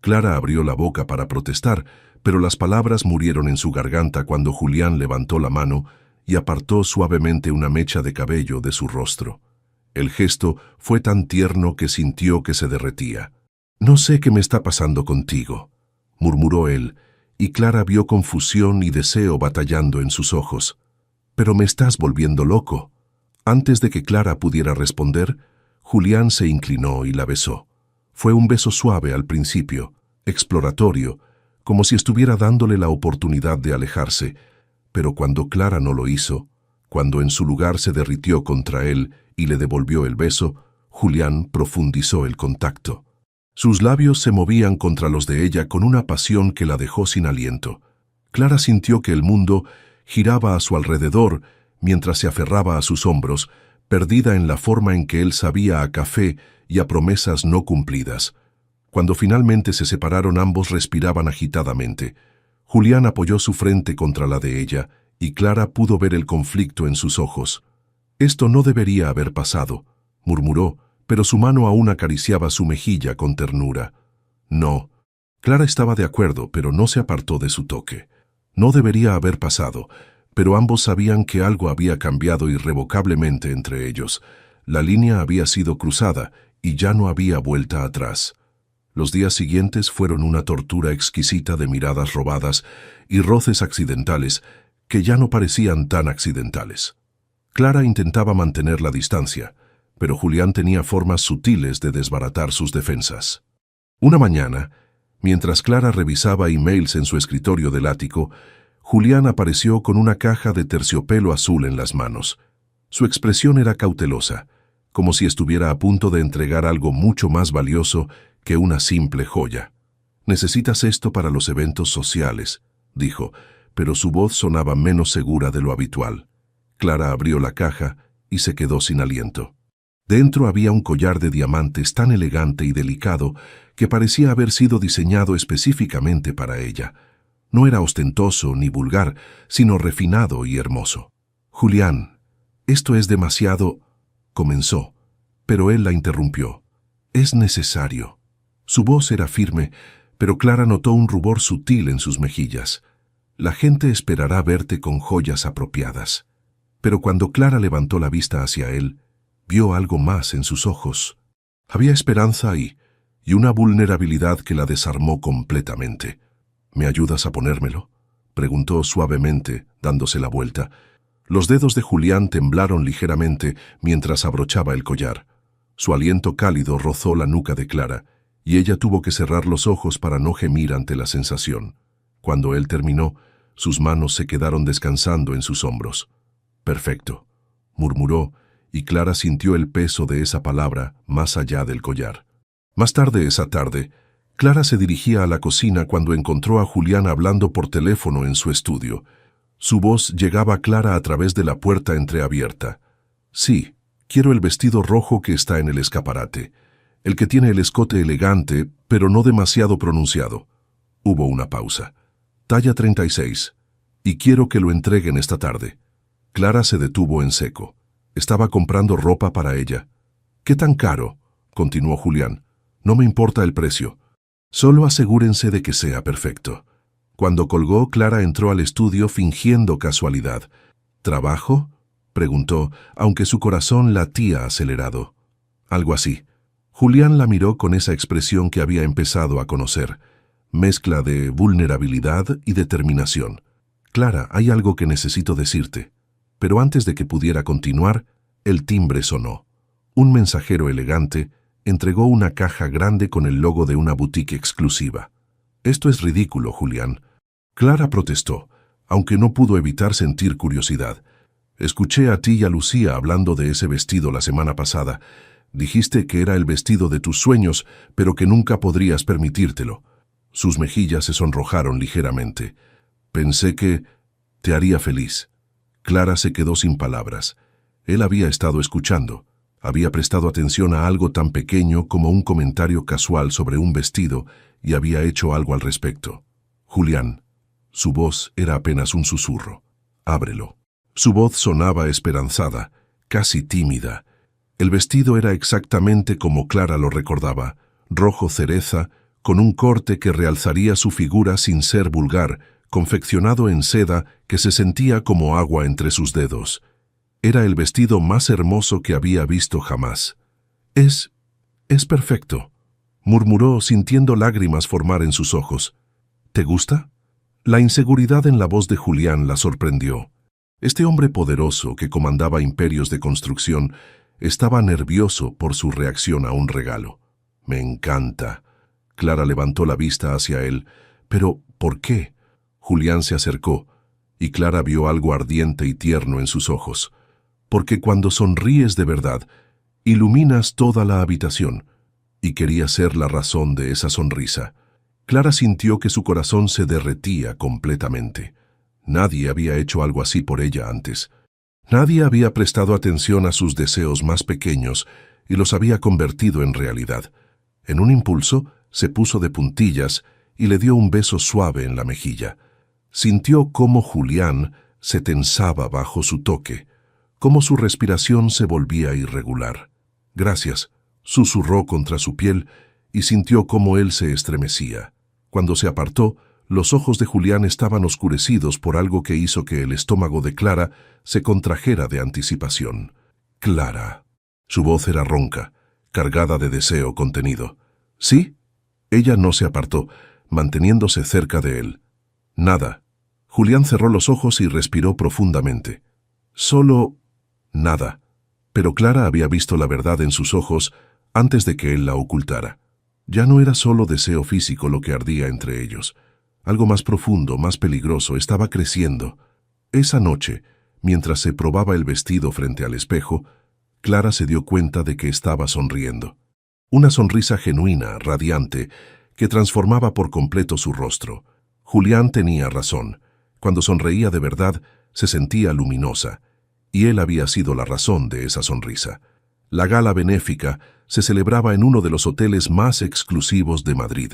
Clara abrió la boca para protestar, pero las palabras murieron en su garganta cuando Julián levantó la mano y apartó suavemente una mecha de cabello de su rostro. El gesto fue tan tierno que sintió que se derretía. «No sé qué me está pasando contigo», murmuró él, y Clara vio confusión y deseo batallando en sus ojos. «Pero me estás volviendo loco». Antes de que Clara pudiera responder, Julián se inclinó y la besó. Fue un beso suave al principio, exploratorio, como si estuviera dándole la oportunidad de alejarse, pero cuando Clara no lo hizo, cuando en su lugar se derritió contra él y le devolvió el beso, Julián profundizó el contacto. Sus labios se movían contra los de ella con una pasión que la dejó sin aliento. Clara sintió que el mundo giraba a su alrededor mientras se aferraba a sus hombros, perdida en la forma en que él sabía a café y a promesas no cumplidas. Cuando finalmente se separaron, ambos respiraban agitadamente. Julián apoyó su frente contra la de ella, y Clara pudo ver el conflicto en sus ojos. «Esto no debería haber pasado», murmuró, pero su mano aún acariciaba su mejilla con ternura. «No». Clara estaba de acuerdo, pero no se apartó de su toque. No debería haber pasado, pero ambos sabían que algo había cambiado irrevocablemente entre ellos. La línea había sido cruzada y ya no había vuelta atrás. Los días siguientes fueron una tortura exquisita de miradas robadas y roces accidentales que ya no parecían tan accidentales. Clara intentaba mantener la distancia, pero Julián tenía formas sutiles de desbaratar sus defensas. Una mañana, mientras Clara revisaba emails en su escritorio del ático, Julián apareció con una caja de terciopelo azul en las manos. Su expresión era cautelosa, como si estuviera a punto de entregar algo mucho más valioso que una simple joya. «Necesitas esto para los eventos sociales», dijo, pero su voz sonaba menos segura de lo habitual. Clara abrió la caja y se quedó sin aliento. Dentro había un collar de diamantes tan elegante y delicado que parecía haber sido diseñado específicamente para ella. No era ostentoso ni vulgar, sino refinado y hermoso. «Julián, esto es demasiado», comenzó, pero él la interrumpió. «Es necesario». Su voz era firme, pero Clara notó un rubor sutil en sus mejillas. «La gente esperará verte con joyas apropiadas». Pero cuando Clara levantó la vista hacia él, vio algo más en sus ojos. Había esperanza ahí, y una vulnerabilidad que la desarmó completamente. «¿Me ayudas a ponérmelo?», preguntó suavemente, dándose la vuelta. Los dedos de Julián temblaron ligeramente mientras abrochaba el collar. Su aliento cálido rozó la nuca de Clara, y ella tuvo que cerrar los ojos para no gemir ante la sensación. Cuando él terminó, sus manos se quedaron descansando en sus hombros. «Perfecto», murmuró, y Clara sintió el peso de esa palabra más allá del collar. Más tarde esa tarde, Clara se dirigía a la cocina cuando encontró a Julián hablando por teléfono en su estudio. Su voz llegaba clara a través de la puerta entreabierta. «Sí, quiero el vestido rojo que está en el escaparate, el que tiene el escote elegante, pero no demasiado pronunciado». Hubo una pausa. «Talla 36, y quiero que lo entreguen esta tarde». Clara se detuvo en seco. Estaba comprando ropa para ella. «¿Qué tan caro?», continuó Julián. «No me importa el precio. Solo asegúrense de que sea perfecto». Cuando colgó, Clara entró al estudio fingiendo casualidad. «¿Trabajo?», preguntó, aunque su corazón latía acelerado. «Algo así». Julián la miró con esa expresión que había empezado a conocer, mezcla de vulnerabilidad y determinación. «Clara, hay algo que necesito decirte». Pero antes de que pudiera continuar, el timbre sonó. Un mensajero elegante entregó una caja grande con el logo de una boutique exclusiva. «Esto es ridículo, Julián». Clara protestó, aunque no pudo evitar sentir curiosidad. «Escuché a ti y a Lucía hablando de ese vestido la semana pasada. Dijiste que era el vestido de tus sueños, pero que nunca podrías permitírtelo». Sus mejillas se sonrojaron ligeramente. Pensé que te haría feliz. Clara se quedó sin palabras. Él había estado escuchando. Había prestado atención a algo tan pequeño como un comentario casual sobre un vestido y había hecho algo al respecto. Julián. Su voz era apenas un susurro. Ábrelo. Su voz sonaba esperanzada, casi tímida. El vestido era exactamente como Clara lo recordaba, rojo cereza, con un corte que realzaría su figura sin ser vulgar, confeccionado en seda que se sentía como agua entre sus dedos. Era el vestido más hermoso que había visto jamás. Es perfecto, murmuró sintiendo lágrimas formar en sus ojos. ¿Te gusta? La inseguridad en la voz de Julián la sorprendió. Este hombre poderoso que comandaba imperios de construcción estaba nervioso por su reacción a un regalo. Me encanta. Clara levantó la vista hacia él. ¿Pero por qué? Julián se acercó, y Clara vio algo ardiente y tierno en sus ojos. Porque cuando sonríes de verdad, iluminas toda la habitación, y quería ser la razón de esa sonrisa. Clara sintió que su corazón se derretía completamente. Nadie había hecho algo así por ella antes. Nadie había prestado atención a sus deseos más pequeños y los había convertido en realidad. En un impulso, se puso de puntillas y le dio un beso suave en la mejilla. Sintió cómo Julián se tensaba bajo su toque, cómo su respiración se volvía irregular. «Gracias», susurró contra su piel y sintió cómo él se estremecía. Cuando se apartó, los ojos de Julián estaban oscurecidos por algo que hizo que el estómago de Clara se contrajera de anticipación. «Clara». Su voz era ronca, cargada de deseo contenido. «¿Sí?» Ella no se apartó, manteniéndose cerca de él. «Nada». Julián cerró los ojos y respiró profundamente. «Solo nada». Pero Clara había visto la verdad en sus ojos antes de que él la ocultara. Ya no era solo deseo físico lo que ardía entre ellos. Algo más profundo, más peligroso, estaba creciendo. Esa noche, mientras se probaba el vestido frente al espejo, Clara se dio cuenta de que estaba sonriendo. Una sonrisa genuina, radiante, que transformaba por completo su rostro. Julián tenía razón. Cuando sonreía de verdad, se sentía luminosa, y él había sido la razón de esa sonrisa. La gala benéfica se celebraba en uno de los hoteles más exclusivos de Madrid.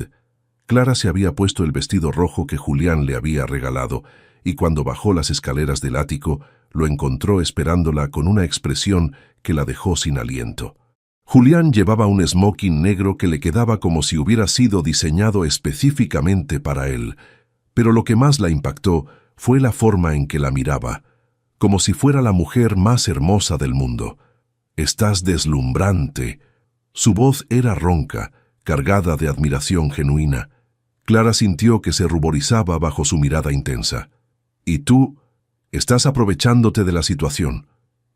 Clara se había puesto el vestido rojo que Julián le había regalado, y cuando bajó las escaleras del ático, lo encontró esperándola con una expresión que la dejó sin aliento. Julián llevaba un smoking negro que le quedaba como si hubiera sido diseñado específicamente para él, pero lo que más la impactó fue la forma en que la miraba, como si fuera la mujer más hermosa del mundo. «Estás deslumbrante». Su voz era ronca, cargada de admiración genuina. Clara sintió que se ruborizaba bajo su mirada intensa. «¿Y tú? Estás aprovechándote de la situación».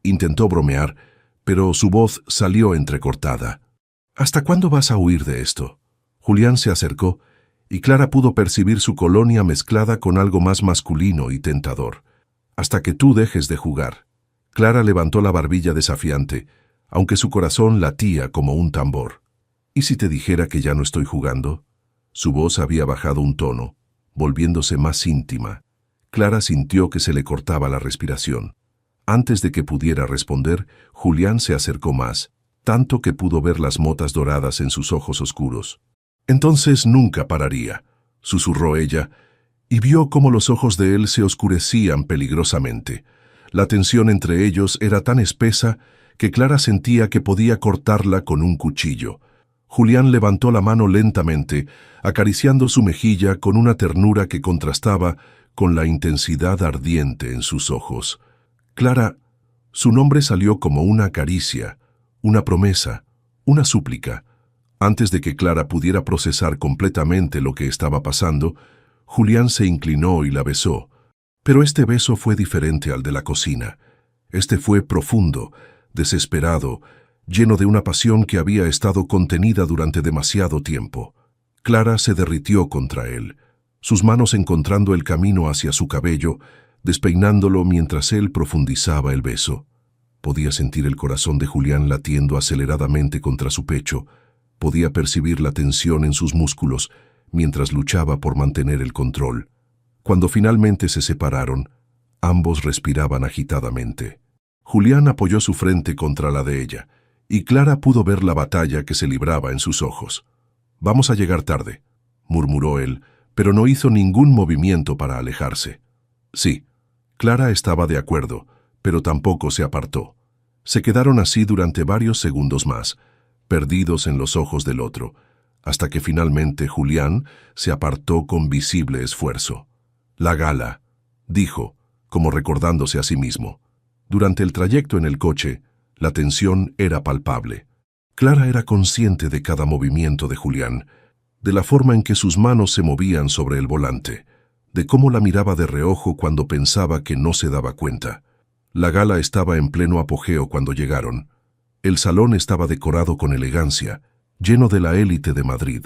Intentó bromear, pero su voz salió entrecortada. «¿Hasta cuándo vas a huir de esto?» Julián se acercó, y Clara pudo percibir su colonia mezclada con algo más masculino y tentador. «Hasta que tú dejes de jugar». Clara levantó la barbilla desafiante, aunque su corazón latía como un tambor. «¿Y si te dijera que ya no estoy jugando?» Su voz había bajado un tono, volviéndose más íntima. Clara sintió que se le cortaba la respiración. Antes de que pudiera responder, Julián se acercó más, tanto que pudo ver las motas doradas en sus ojos oscuros. «Entonces nunca pararía», susurró ella, y vio cómo los ojos de él se oscurecían peligrosamente. La tensión entre ellos era tan espesa que Clara sentía que podía cortarla con un cuchillo. Julián levantó la mano lentamente, acariciando su mejilla con una ternura que contrastaba con la intensidad ardiente en sus ojos. «Clara», su nombre salió como una caricia, una promesa, una súplica. Antes de que Clara pudiera procesar completamente lo que estaba pasando, Julián se inclinó y la besó. Pero este beso fue diferente al de la cocina. Este fue profundo, desesperado, lleno de una pasión que había estado contenida durante demasiado tiempo. Clara se derritió contra él, sus manos encontrando el camino hacia su cabello, despeinándolo mientras él profundizaba el beso. Podía sentir el corazón de Julián latiendo aceleradamente contra su pecho, podía percibir la tensión en sus músculos, mientras luchaba por mantener el control. Cuando finalmente se separaron, ambos respiraban agitadamente. Julián apoyó su frente contra la de ella, y Clara pudo ver la batalla que se libraba en sus ojos. «Vamos a llegar tarde», murmuró él, pero no hizo ningún movimiento para alejarse. Sí, Clara estaba de acuerdo, pero tampoco se apartó. Se quedaron así durante varios segundos más, perdidos en los ojos del otro, hasta que finalmente Julián se apartó con visible esfuerzo. «La gala», dijo, como recordándose a sí mismo. Durante el trayecto en el coche, la tensión era palpable. Clara era consciente de cada movimiento de Julián, de la forma en que sus manos se movían sobre el volante, de cómo la miraba de reojo cuando pensaba que no se daba cuenta. La gala estaba en pleno apogeo cuando llegaron. El salón estaba decorado con elegancia, lleno de la élite de Madrid.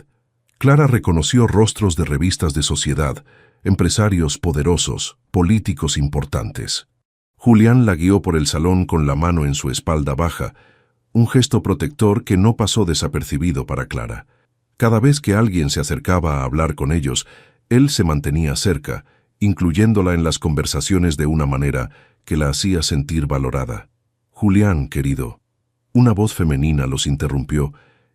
Clara reconoció rostros de revistas de sociedad, empresarios poderosos, políticos importantes. Julián la guió por el salón con la mano en su espalda baja, un gesto protector que no pasó desapercibido para Clara. Cada vez que alguien se acercaba a hablar con ellos, él se mantenía cerca, incluyéndola en las conversaciones de una manera que la hacía sentir valorada. «Julián, querido». Una voz femenina los interrumpió,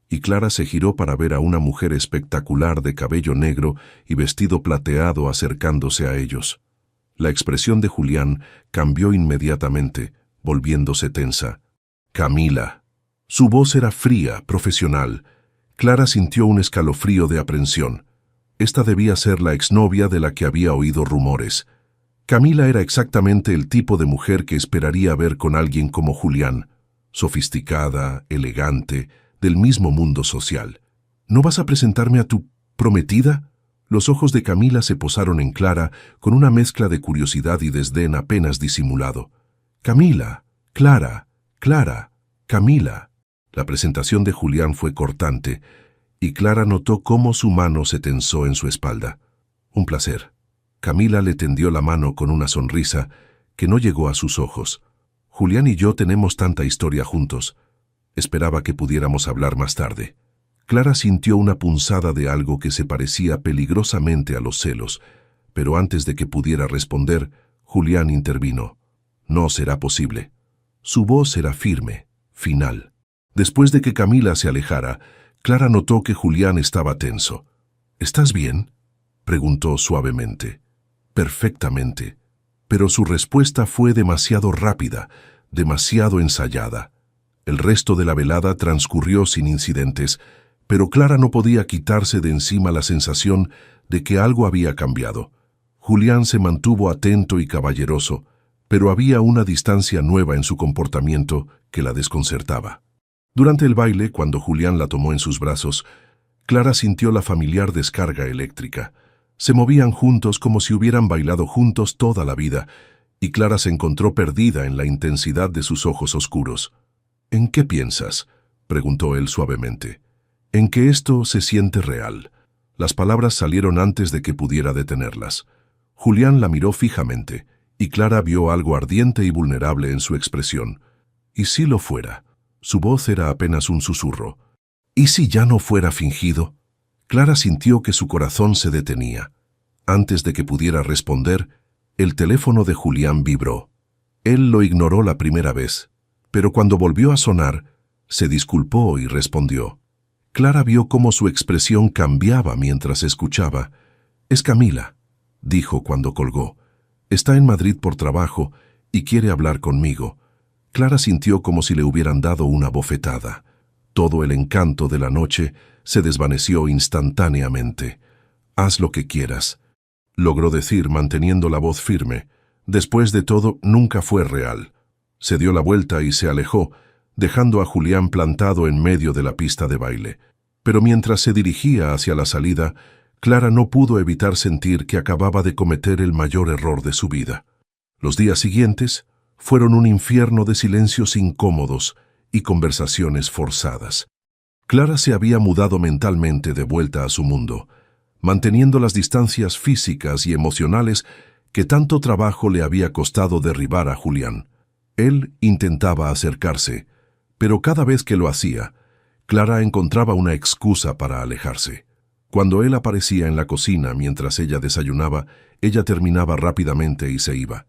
y Clara se giró para ver a una mujer espectacular de cabello negro y vestido plateado acercándose a ellos. La expresión de Julián cambió inmediatamente, volviéndose tensa. «Camila». Su voz era fría, profesional. Clara sintió un escalofrío de aprensión. Esta debía ser la exnovia de la que había oído rumores. Camila era exactamente el tipo de mujer que esperaría ver con alguien como Julián, sofisticada, elegante, del mismo mundo social. «¿No vas a presentarme a tu prometida?» Los ojos de Camila se posaron en Clara con una mezcla de curiosidad y desdén apenas disimulado. «Camila, Clara, Clara, Camila». La presentación de Julián fue cortante, y Clara notó cómo su mano se tensó en su espalda. «Un placer». Camila le tendió la mano con una sonrisa que no llegó a sus ojos. «Julián y yo tenemos tanta historia juntos. Esperaba que pudiéramos hablar más tarde». Clara sintió una punzada de algo que se parecía peligrosamente a los celos, pero antes de que pudiera responder, Julián intervino. «No será posible». Su voz era firme, final. Después de que Camila se alejara, Clara notó que Julián estaba tenso. «¿Estás bien?», preguntó suavemente. «Perfectamente». Pero su respuesta fue demasiado rápida, demasiado ensayada. El resto de la velada transcurrió sin incidentes, pero Clara no podía quitarse de encima la sensación de que algo había cambiado. Julián se mantuvo atento y caballeroso, pero había una distancia nueva en su comportamiento que la desconcertaba. Durante el baile, cuando Julián la tomó en sus brazos, Clara sintió la familiar descarga eléctrica. Se movían juntos como si hubieran bailado juntos toda la vida, y Clara se encontró perdida en la intensidad de sus ojos oscuros. «¿En qué piensas?», preguntó él suavemente. «En que esto se siente real». Las palabras salieron antes de que pudiera detenerlas. Julián la miró fijamente, y Clara vio algo ardiente y vulnerable en su expresión. «¿Y si lo fuera?». Su voz era apenas un susurro. «¿Y si ya no fuera fingido?». Clara sintió que su corazón se detenía. Antes de que pudiera responder, el teléfono de Julián vibró. Él lo ignoró la primera vez, pero cuando volvió a sonar, se disculpó y respondió. Clara vio cómo su expresión cambiaba mientras escuchaba. «Es Camila», dijo cuando colgó. «Está en Madrid por trabajo y quiere hablar conmigo». Clara sintió como si le hubieran dado una bofetada. Todo el encanto de la noche se desvaneció instantáneamente. «Haz lo que quieras», logró decir manteniendo la voz firme. Después de todo, nunca fue real. Se dio la vuelta y se alejó, dejando a Julián plantado en medio de la pista de baile. Pero mientras se dirigía hacia la salida, Clara no pudo evitar sentir que acababa de cometer el mayor error de su vida. Los días siguientes fueron un infierno de silencios incómodos y conversaciones forzadas. Clara se había mudado mentalmente de vuelta a su mundo, manteniendo las distancias físicas y emocionales que tanto trabajo le había costado derribar a Julián. Él intentaba acercarse, pero cada vez que lo hacía, Clara encontraba una excusa para alejarse. Cuando él aparecía en la cocina mientras ella desayunaba, ella terminaba rápidamente y se iba.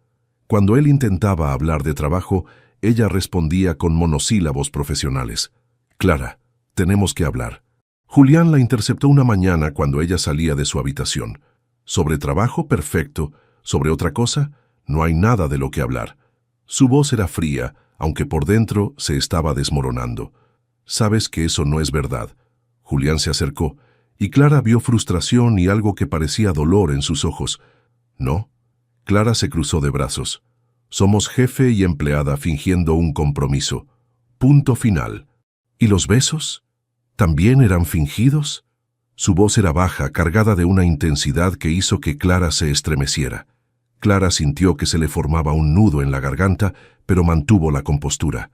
Cuando él intentaba hablar de trabajo, ella respondía con monosílabos profesionales. «Clara, tenemos que hablar». Julián la interceptó una mañana cuando ella salía de su habitación. «Sobre trabajo, perfecto. Sobre otra cosa, no hay nada de lo que hablar». Su voz era fría, aunque por dentro se estaba desmoronando. «Sabes que eso no es verdad». Julián se acercó, y Clara vio frustración y algo que parecía dolor en sus ojos. «¿No?» Clara se cruzó de brazos. «Somos jefe y empleada fingiendo un compromiso. Punto final». «¿Y los besos? ¿También eran fingidos?» Su voz era baja, cargada de una intensidad que hizo que Clara se estremeciera. Clara sintió que se le formaba un nudo en la garganta, pero mantuvo la compostura.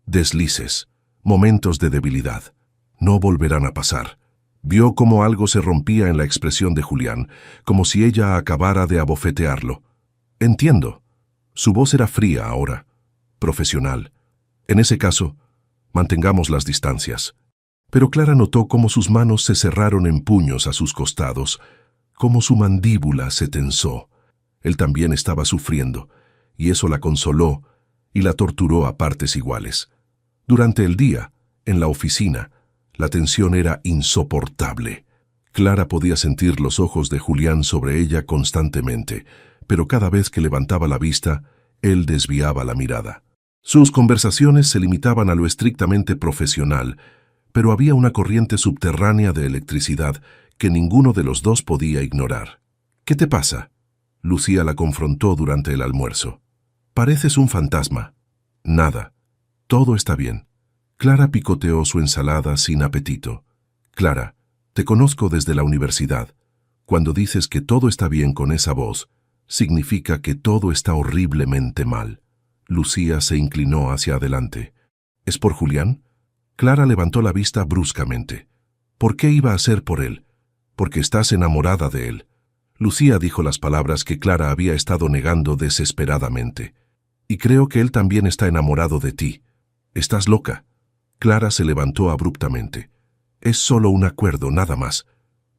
Deslices, momentos de debilidad. No volverán a pasar. Vio cómo algo se rompía en la expresión de Julián, como si ella acabara de abofetearlo. «Entiendo». Su voz era fría ahora, profesional. «En ese caso, mantengamos las distancias». Pero Clara notó cómo sus manos se cerraron en puños a sus costados, cómo su mandíbula se tensó. Él también estaba sufriendo, y eso la consoló y la torturó a partes iguales. Durante el día, en la oficina, la tensión era insoportable. Clara podía sentir los ojos de Julián sobre ella constantemente, pero cada vez que levantaba la vista, él desviaba la mirada. Sus conversaciones se limitaban a lo estrictamente profesional, pero había una corriente subterránea de electricidad que ninguno de los dos podía ignorar. «¿Qué te pasa?», Lucía la confrontó durante el almuerzo. «Pareces un fantasma». «Nada. Todo está bien». Clara picoteó su ensalada sin apetito. «Clara, te conozco desde la universidad. Cuando dices que todo está bien con esa voz, significa que todo está horriblemente mal». Lucía se inclinó hacia adelante. «¿Es por Julián?». Clara levantó la vista bruscamente. «¿Por qué iba a ser por él?». «Porque estás enamorada de él». Lucía dijo las palabras que Clara había estado negando desesperadamente. «Y creo que él también está enamorado de ti. Estás loca». Clara se levantó abruptamente. «Es solo un acuerdo, nada más».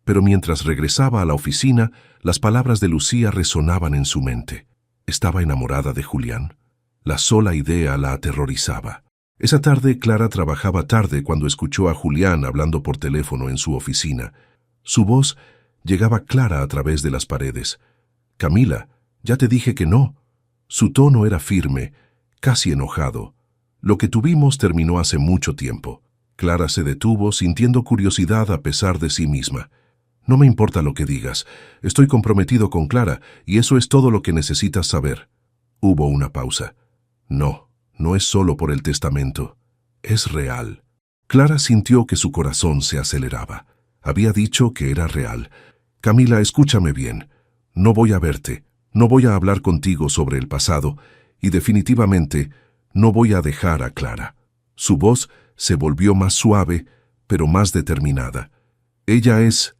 Pero mientras regresaba a la oficina, las palabras de Lucía resonaban en su mente. ¿Estaba enamorada de Julián? La sola idea la aterrorizaba. Esa tarde, Clara trabajaba tarde cuando escuchó a Julián hablando por teléfono en su oficina. Su voz llegaba clara a través de las paredes. «Camila, ya te dije que no». Su tono era firme, casi enojado. «Lo que tuvimos terminó hace mucho tiempo». Clara se detuvo, sintiendo curiosidad a pesar de sí misma. «No me importa lo que digas. Estoy comprometido con Clara, y eso es todo lo que necesitas saber». Hubo una pausa. «No, no es solo por el testamento. Es real». Clara sintió que su corazón se aceleraba. Había dicho que era real. «Camila, escúchame bien. No voy a verte, no voy a hablar contigo sobre el pasado, y definitivamente no voy a dejar a Clara». Su voz se volvió más suave, pero más determinada. Ella es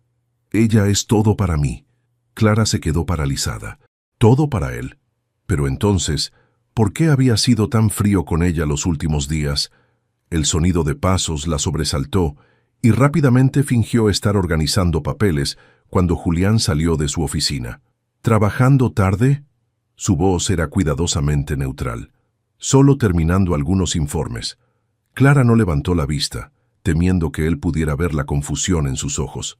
todo para mí». Clara se quedó paralizada. Todo para él. Pero entonces, ¿por qué había sido tan frío con ella los últimos días? El sonido de pasos la sobresaltó y rápidamente fingió estar organizando papeles cuando Julián salió de su oficina. «¿Trabajando tarde?». Su voz era cuidadosamente neutral. «Solo terminando algunos informes». Clara no levantó la vista, temiendo que él pudiera ver la confusión en sus ojos.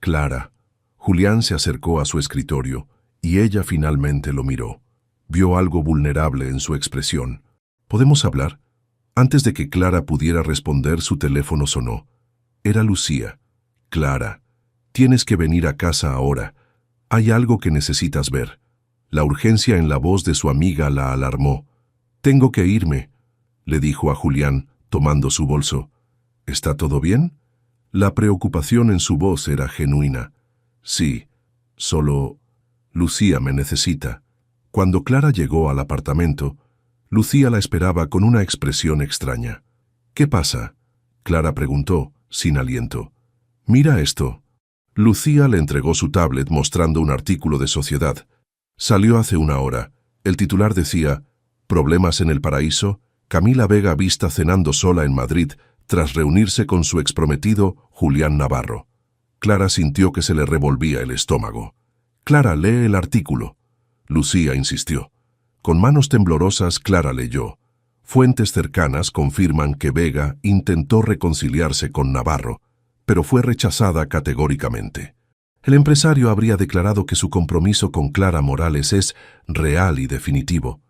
«Clara». Julián se acercó a su escritorio y ella finalmente lo miró. Vio algo vulnerable en su expresión. «¿Podemos hablar?». Antes de que Clara pudiera responder, su teléfono sonó. Era Lucía. «Clara, tienes que venir a casa ahora. Hay algo que necesitas ver». La urgencia en la voz de su amiga la alarmó. «Tengo que irme», le dijo a Julián, tomando su bolso. «¿Está todo bien?». La preocupación en su voz era genuina. «Sí, solo Lucía me necesita». Cuando Clara llegó al apartamento, Lucía la esperaba con una expresión extraña. «¿Qué pasa?», Clara preguntó, sin aliento. «Mira esto». Lucía le entregó su tablet mostrando un artículo de Sociedad. Salió hace una hora. El titular decía: «Problemas en el paraíso. Camila Vega vista cenando sola en Madrid tras reunirse con su exprometido Julián Navarro». Clara sintió que se le revolvía el estómago. «Clara, lee el artículo». Lucía insistió. Con manos temblorosas, Clara leyó. Fuentes cercanas confirman que Vega intentó reconciliarse con Navarro, pero fue rechazada categóricamente. El empresario habría declarado que su compromiso con Clara Morales es real y definitivo.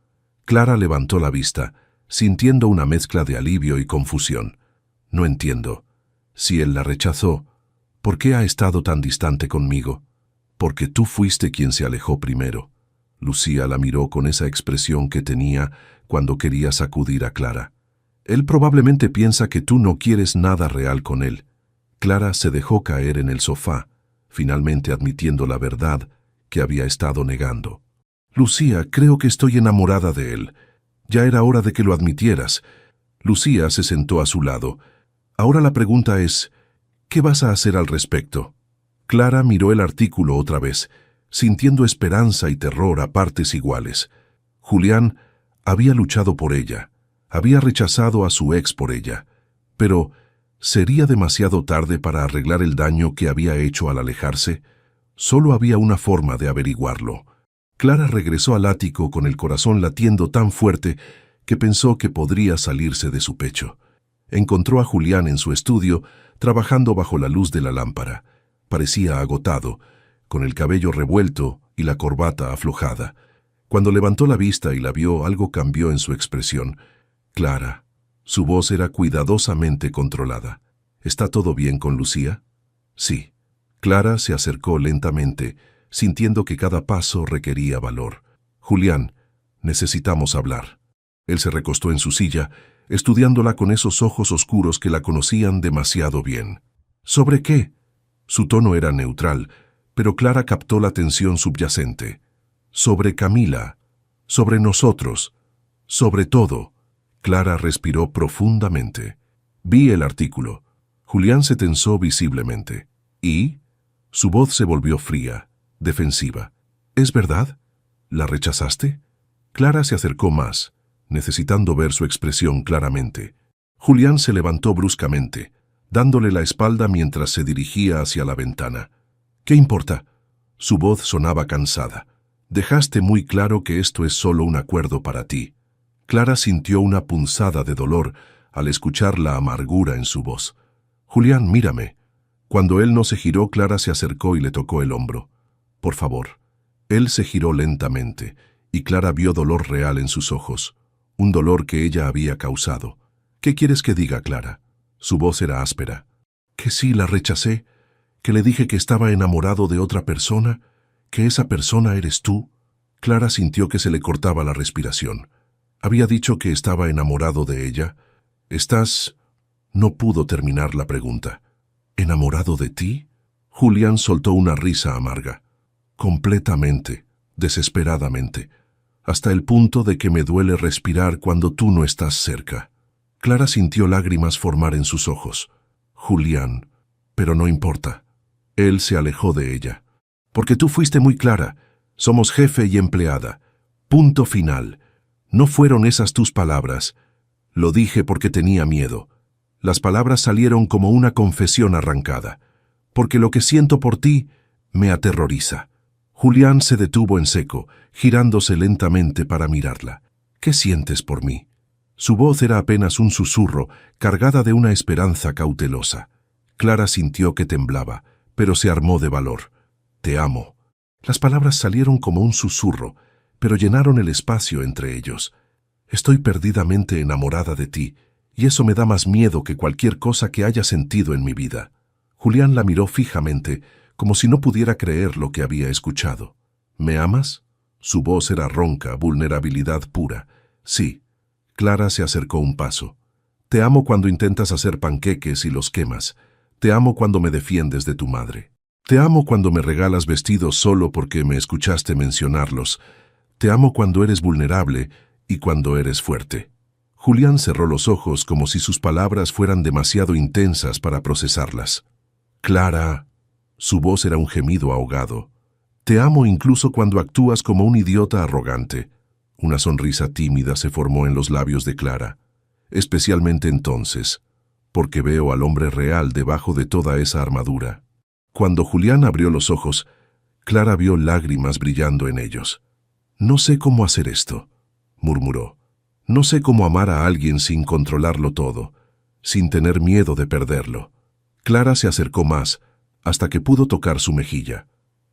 Clara levantó la vista, sintiendo una mezcla de alivio y confusión. «No entiendo. Si él la rechazó, ¿por qué ha estado tan distante conmigo? Porque tú fuiste quien se alejó primero». Lucía la miró con esa expresión que tenía cuando quería sacudir a Clara. «Él probablemente piensa que tú no quieres nada real con él». Clara se dejó caer en el sofá, finalmente admitiendo la verdad que había estado negando. «Lucía, creo que estoy enamorada de él. Ya era hora de que lo admitieras». Lucía se sentó a su lado. «Ahora la pregunta es, ¿qué vas a hacer al respecto?». Clara miró el artículo otra vez, sintiendo esperanza y terror a partes iguales. Julián había luchado por ella, había rechazado a su ex por ella, pero ¿sería demasiado tarde para arreglar el daño que había hecho al alejarse? Solo había una forma de averiguarlo. Clara regresó al ático con el corazón latiendo tan fuerte que pensó que podría salirse de su pecho. Encontró a Julián en su estudio, trabajando bajo la luz de la lámpara. Parecía agotado, con el cabello revuelto y la corbata aflojada. Cuando levantó la vista y la vio, algo cambió en su expresión. «Clara». Su voz era cuidadosamente controlada. «¿Está todo bien con Lucía?». «Sí». Clara se acercó lentamente, sintiendo que cada paso requería valor. «Julián, necesitamos hablar». Él se recostó en su silla, estudiándola con esos ojos oscuros que la conocían demasiado bien. «¿Sobre qué?». Su tono era neutral, pero Clara captó la tensión subyacente. «Sobre Camila, sobre nosotros, sobre todo». Clara respiró profundamente. «Vi el artículo». Julián se tensó visiblemente. «¿Y?». Su voz se volvió fría, defensiva. «¿Es verdad? ¿La rechazaste?». Clara se acercó más, necesitando ver su expresión claramente. Julián se levantó bruscamente, dándole la espalda mientras se dirigía hacia la ventana. «¿Qué importa?». Su voz sonaba cansada. «Dejaste muy claro que esto es solo un acuerdo para ti». Clara sintió una punzada de dolor al escuchar la amargura en su voz. «Julián, mírame». Cuando él no se giró, Clara se acercó y le tocó el hombro. «Por favor». Él se giró lentamente, y Clara vio dolor real en sus ojos, un dolor que ella había causado. «¿Qué quieres que diga, Clara?». Su voz era áspera. «Que sí, la rechacé, que le dije que estaba enamorado de otra persona, que esa persona eres tú». Clara sintió que se le cortaba la respiración. ¿Había dicho que estaba enamorado de ella? «¿Estás...». No pudo terminar la pregunta. «¿Enamorado de ti?». Julián soltó una risa amarga. «Completamente, desesperadamente, hasta el punto de que me duele respirar cuando tú no estás cerca». Clara sintió lágrimas formar en sus ojos. «Julián, pero no importa». Él se alejó de ella. «Porque tú fuiste muy clara. Somos jefe y empleada. Punto final. No fueron esas tus palabras. Lo dije porque tenía miedo. Las palabras salieron como una confesión arrancada. Porque lo que siento por ti me aterroriza». Julián se detuvo en seco, girándose lentamente para mirarla. «¿Qué sientes por mí?». Su voz era apenas un susurro, cargada de una esperanza cautelosa. Clara sintió que temblaba, pero se armó de valor. «Te amo». Las palabras salieron como un susurro, pero llenaron el espacio entre ellos. «Estoy perdidamente enamorada de ti, y eso me da más miedo que cualquier cosa que haya sentido en mi vida». Julián la miró fijamente, como si no pudiera creer lo que había escuchado. «¿Me amas?». Su voz era ronca, vulnerabilidad pura. «Sí». Clara se acercó un paso. «Te amo cuando intentas hacer panqueques y los quemas. Te amo cuando me defiendes de tu madre. Te amo cuando me regalas vestidos solo porque me escuchaste mencionarlos. Te amo cuando eres vulnerable y cuando eres fuerte». Julián cerró los ojos como si sus palabras fueran demasiado intensas para procesarlas. «Clara». Su voz era un gemido ahogado. «Te amo incluso cuando actúas como un idiota arrogante». Una sonrisa tímida se formó en los labios de Clara. «Especialmente entonces, porque veo al hombre real debajo de toda esa armadura». Cuando Julián abrió los ojos, Clara vio lágrimas brillando en ellos. «No sé cómo hacer esto», murmuró. «No sé cómo amar a alguien sin controlarlo todo, sin tener miedo de perderlo». Clara se acercó más, hasta que pudo tocar su mejilla.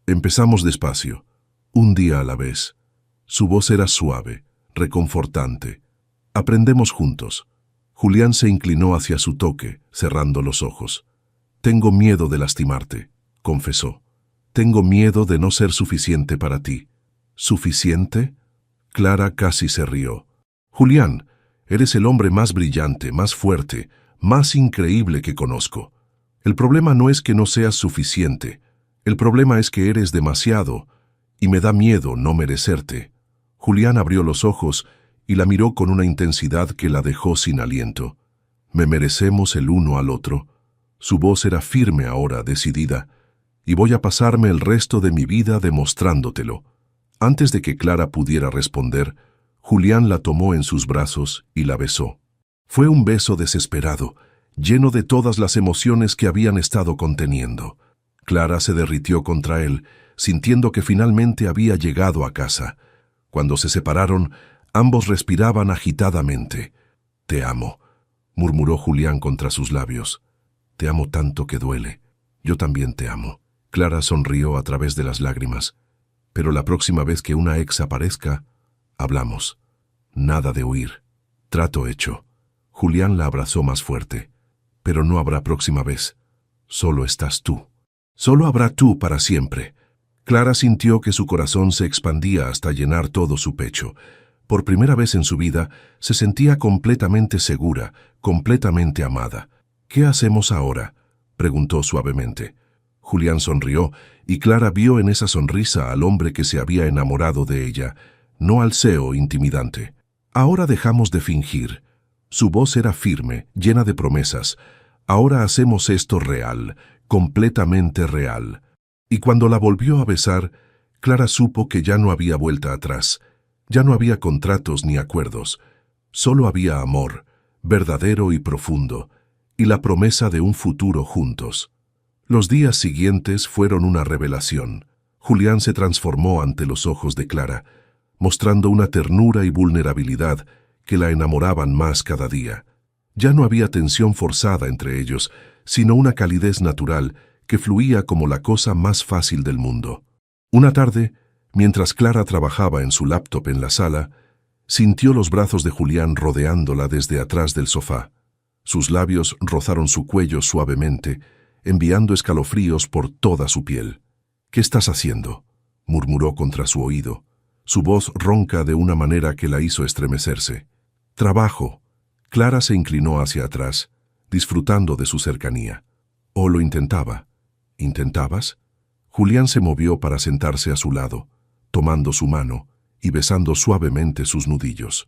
Empezamos despacio, un día a la vez. Su voz era suave, reconfortante. Aprendemos juntos. Julián se inclinó hacia su toque, cerrando los ojos. «Tengo miedo de lastimarte», confesó. «Tengo miedo de no ser suficiente para ti». «¿Suficiente?». Clara casi se rió. «Julián, eres el hombre más brillante, más fuerte, más increíble que conozco. El problema no es que no seas suficiente. El problema es que eres demasiado, y me da miedo no merecerte». Julián abrió los ojos y la miró con una intensidad que la dejó sin aliento. «Me merecemos el uno al otro». Su voz era firme ahora, decidida. «Y voy a pasarme el resto de mi vida demostrándotelo». Antes de que Clara pudiera responder, Julián la tomó en sus brazos y la besó. Fue un beso desesperado, lleno de todas las emociones que habían estado conteniendo. Clara se derritió contra él, sintiendo que finalmente había llegado a casa. Cuando se separaron, ambos respiraban agitadamente. «Te amo», murmuró Julián contra sus labios. «Te amo tanto que duele. Yo también te amo». Clara sonrió a través de las lágrimas. «Pero la próxima vez que una ex aparezca, hablamos. Nada de huir. Trato hecho». Julián la abrazó más fuerte. «Pero no habrá próxima vez. Solo estás tú. Solo habrá tú para siempre». Clara sintió que su corazón se expandía hasta llenar todo su pecho. Por primera vez en su vida, se sentía completamente segura, completamente amada. «¿Qué hacemos ahora?», preguntó suavemente. Julián sonrió, y Clara vio en esa sonrisa al hombre que se había enamorado de ella, no al CEO intimidante. «Ahora dejamos de fingir». Su voz era firme, llena de promesas. «Ahora hacemos esto real, completamente real». Y cuando la volvió a besar, Clara supo que ya no había vuelta atrás. Ya no había contratos ni acuerdos. Solo había amor, verdadero y profundo, y la promesa de un futuro juntos. Los días siguientes fueron una revelación. Julián se transformó ante los ojos de Clara, mostrando una ternura y vulnerabilidad que la enamoraban más cada día. Ya no había tensión forzada entre ellos, sino una calidez natural que fluía como la cosa más fácil del mundo. Una tarde, mientras Clara trabajaba en su laptop en la sala, sintió los brazos de Julián rodeándola desde atrás del sofá. Sus labios rozaron su cuello suavemente, enviando escalofríos por toda su piel. «¿Qué estás haciendo?», murmuró contra su oído, su voz ronca de una manera que la hizo estremecerse. «Trabajo». Clara se inclinó hacia atrás, disfrutando de su cercanía. «¿O lo intentaba?». «¿Intentabas?». Julián se movió para sentarse a su lado, tomando su mano y besando suavemente sus nudillos.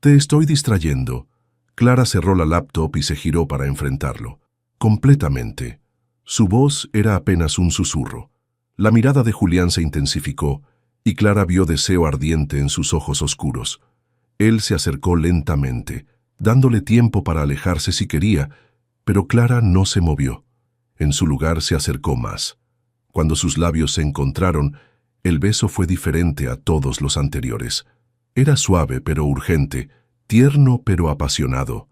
«Te estoy distrayendo». Clara cerró la laptop y se giró para enfrentarlo. «Completamente». Su voz era apenas un susurro. La mirada de Julián se intensificó, y Clara vio deseo ardiente en sus ojos oscuros. Él se acercó lentamente, dándole tiempo para alejarse si quería, pero Clara no se movió. En su lugar se acercó más. Cuando sus labios se encontraron, el beso fue diferente a todos los anteriores. Era suave pero urgente, tierno pero apasionado.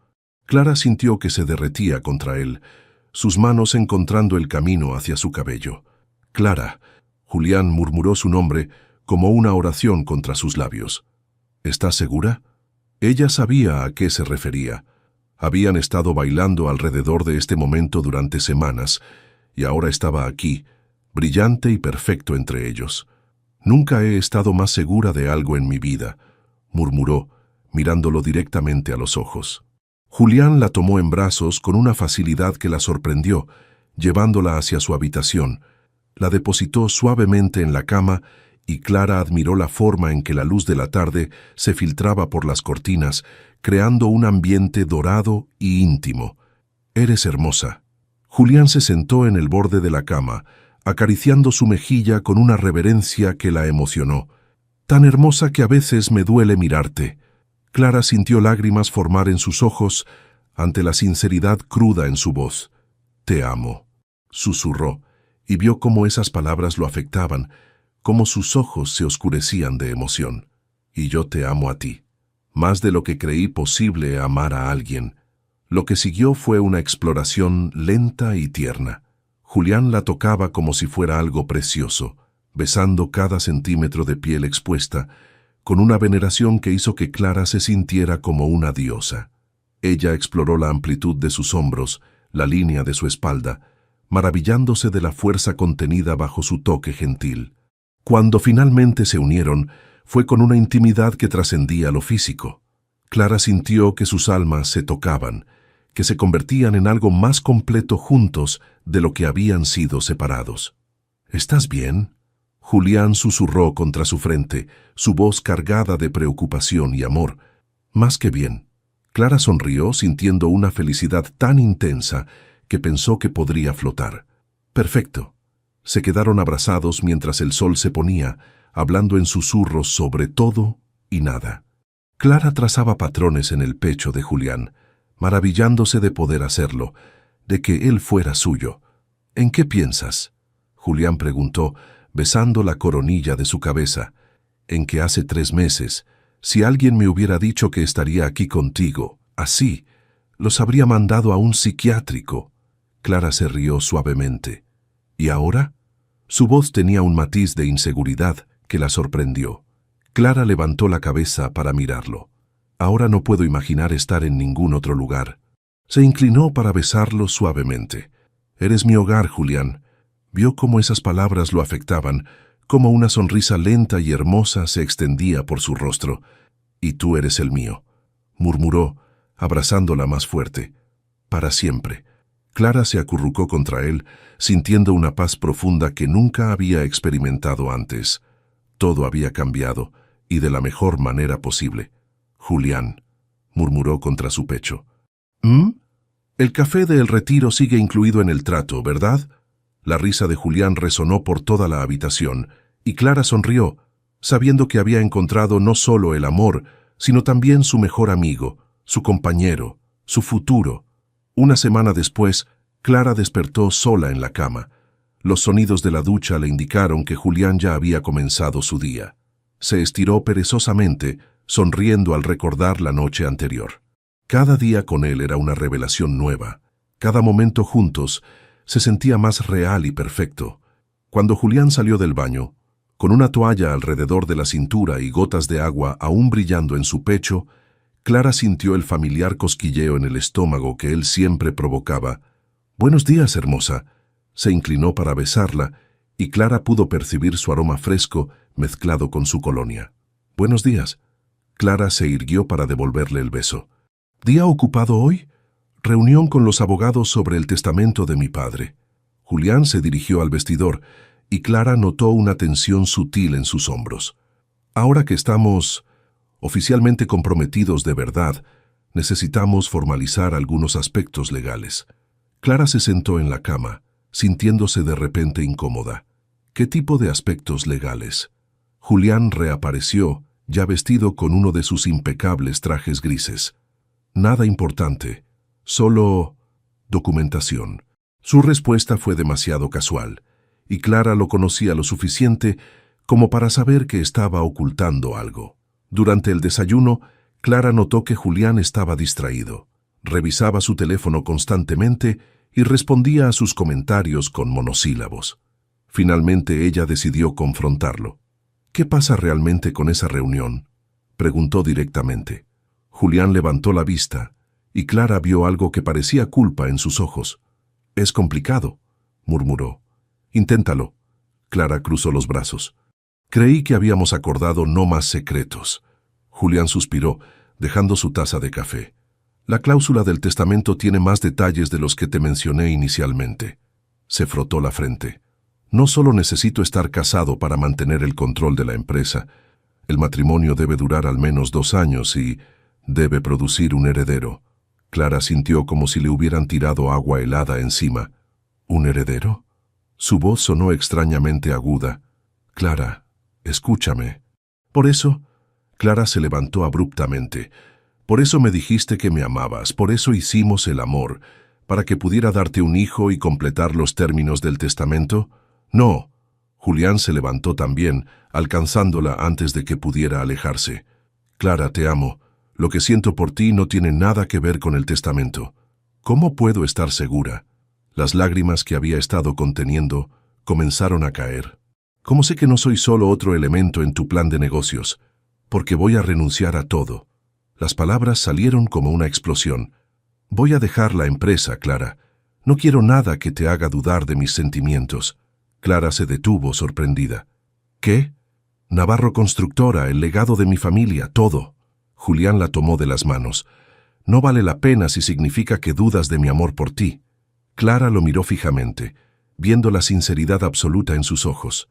Clara sintió que se derretía contra él, sus manos encontrando el camino hacia su cabello. «Clara», Julián murmuró su nombre como una oración contra sus labios. «¿Estás segura?». Ella sabía a qué se refería. Habían estado bailando alrededor de este momento durante semanas, y ahora estaba aquí, brillante y perfecto entre ellos. «Nunca he estado más segura de algo en mi vida», murmuró, mirándolo directamente a los ojos. Julián la tomó en brazos con una facilidad que la sorprendió, llevándola hacia su habitación. La depositó suavemente en la cama y Clara admiró la forma en que la luz de la tarde se filtraba por las cortinas, creando un ambiente dorado y íntimo. «Eres hermosa». Julián se sentó en el borde de la cama, acariciando su mejilla con una reverencia que la emocionó. «Tan hermosa que a veces me duele mirarte». Clara sintió lágrimas formar en sus ojos ante la sinceridad cruda en su voz. «Te amo», susurró, y vio cómo esas palabras lo afectaban, cómo sus ojos se oscurecían de emoción. Y yo te amo a ti, más de lo que creí posible amar a alguien. Lo que siguió fue una exploración lenta y tierna. Julián la tocaba como si fuera algo precioso, besando cada centímetro de piel expuesta, con una veneración que hizo que Clara se sintiera como una diosa. Ella exploró la amplitud de sus hombros, la línea de su espalda, maravillándose de la fuerza contenida bajo su toque gentil. Cuando finalmente se unieron, fue con una intimidad que trascendía lo físico. Clara sintió que sus almas se tocaban, que se convertían en algo más completo juntos de lo que habían sido separados. ¿Estás bien?, Julián susurró contra su frente, su voz cargada de preocupación y amor. Más que bien. Clara sonrió sintiendo una felicidad tan intensa que pensó que podría flotar. Perfecto. Se quedaron abrazados mientras el sol se ponía, hablando en susurros sobre todo y nada. Clara trazaba patrones en el pecho de Julián, maravillándose de poder hacerlo, de que él fuera suyo. ¿En qué piensas?, Julián preguntó, besando la coronilla de su cabeza. En que hace 3 meses, si alguien me hubiera dicho que estaría aquí contigo, así, los habría mandado a un psiquiátrico. Clara se rió suavemente. ¿Y ahora? Su voz tenía un matiz de inseguridad que la sorprendió. Clara levantó la cabeza para mirarlo. Ahora no puedo imaginar estar en ningún otro lugar. Se inclinó para besarlo suavemente. Eres mi hogar, Julián. Vio cómo esas palabras lo afectaban, cómo una sonrisa lenta y hermosa se extendía por su rostro. Y tú eres el mío, murmuró, abrazándola más fuerte. Para siempre. Clara se acurrucó contra él, sintiendo una paz profunda que nunca había experimentado antes. Todo había cambiado, y de la mejor manera posible. Julián, murmuró contra su pecho. ¿Mm? El café de El Retiro sigue incluido en el trato, ¿verdad? La risa de Julián resonó por toda la habitación, y Clara sonrió, sabiendo que había encontrado no solo el amor, sino también su mejor amigo, su compañero, su futuro. Una semana después, Clara despertó sola en la cama. Los sonidos de la ducha le indicaron que Julián ya había comenzado su día. Se estiró perezosamente, sonriendo al recordar la noche anterior. Cada día con él era una revelación nueva. Cada momento juntos se sentía más real y perfecto. Cuando Julián salió del baño, con una toalla alrededor de la cintura y gotas de agua aún brillando en su pecho, Clara sintió el familiar cosquilleo en el estómago que él siempre provocaba. «Buenos días, hermosa». Se inclinó para besarla, y Clara pudo percibir su aroma fresco mezclado con su colonia. «Buenos días». Clara se irguió para devolverle el beso. «¿Día ocupado hoy?» «Reunión con los abogados sobre el testamento de mi padre». Julián se dirigió al vestidor, y Clara notó una tensión sutil en sus hombros. «Ahora que estamos oficialmente comprometidos de verdad, necesitamos formalizar algunos aspectos legales». Clara se sentó en la cama, sintiéndose de repente incómoda. ¿Qué tipo de aspectos legales? Julián reapareció, ya vestido con uno de sus impecables trajes grises. Nada importante, solo documentación. Su respuesta fue demasiado casual, y Clara lo conocía lo suficiente como para saber que estaba ocultando algo. Durante el desayuno, Clara notó que Julián estaba distraído. Revisaba su teléfono constantemente y respondía a sus comentarios con monosílabos. Finalmente ella decidió confrontarlo. «¿Qué pasa realmente con esa reunión?», preguntó directamente. Julián levantó la vista, y Clara vio algo que parecía culpa en sus ojos. «Es complicado», murmuró. «Inténtalo». Clara cruzó los brazos. «Creí que habíamos acordado no más secretos». Julián suspiró, dejando su taza de café. «La cláusula del testamento tiene más detalles de los que te mencioné inicialmente». Se frotó la frente. «No solo necesito estar casado para mantener el control de la empresa. El matrimonio debe durar al menos 2 años y debe producir un heredero». Clara sintió como si le hubieran tirado agua helada encima. «¿Un heredero?». Su voz sonó extrañamente aguda. «Clara, escúchame». «Por eso...». Clara se levantó abruptamente. «Por eso me dijiste que me amabas, por eso hicimos el amor, ¿Para que pudiera darte un hijo y completar los términos del testamento? No. Julián se levantó también, alcanzándola antes de que pudiera alejarse. Clara, te amo. Lo que siento por ti no tiene nada que ver con el testamento. ¿Cómo puedo estar segura? Las lágrimas que había estado conteniendo comenzaron a caer. ¿Cómo sé que no soy solo otro elemento en tu plan de negocios? Porque voy a renunciar a todo. Las palabras salieron como una explosión. Voy a dejar la empresa, Clara. No quiero nada que te haga dudar de mis sentimientos. Clara se detuvo sorprendida. ¿Qué? Navarro Constructora, el legado de mi familia, todo. Julián la tomó de las manos. No vale la pena si significa que dudas de mi amor por ti. Clara lo miró fijamente, viendo la sinceridad absoluta en sus ojos.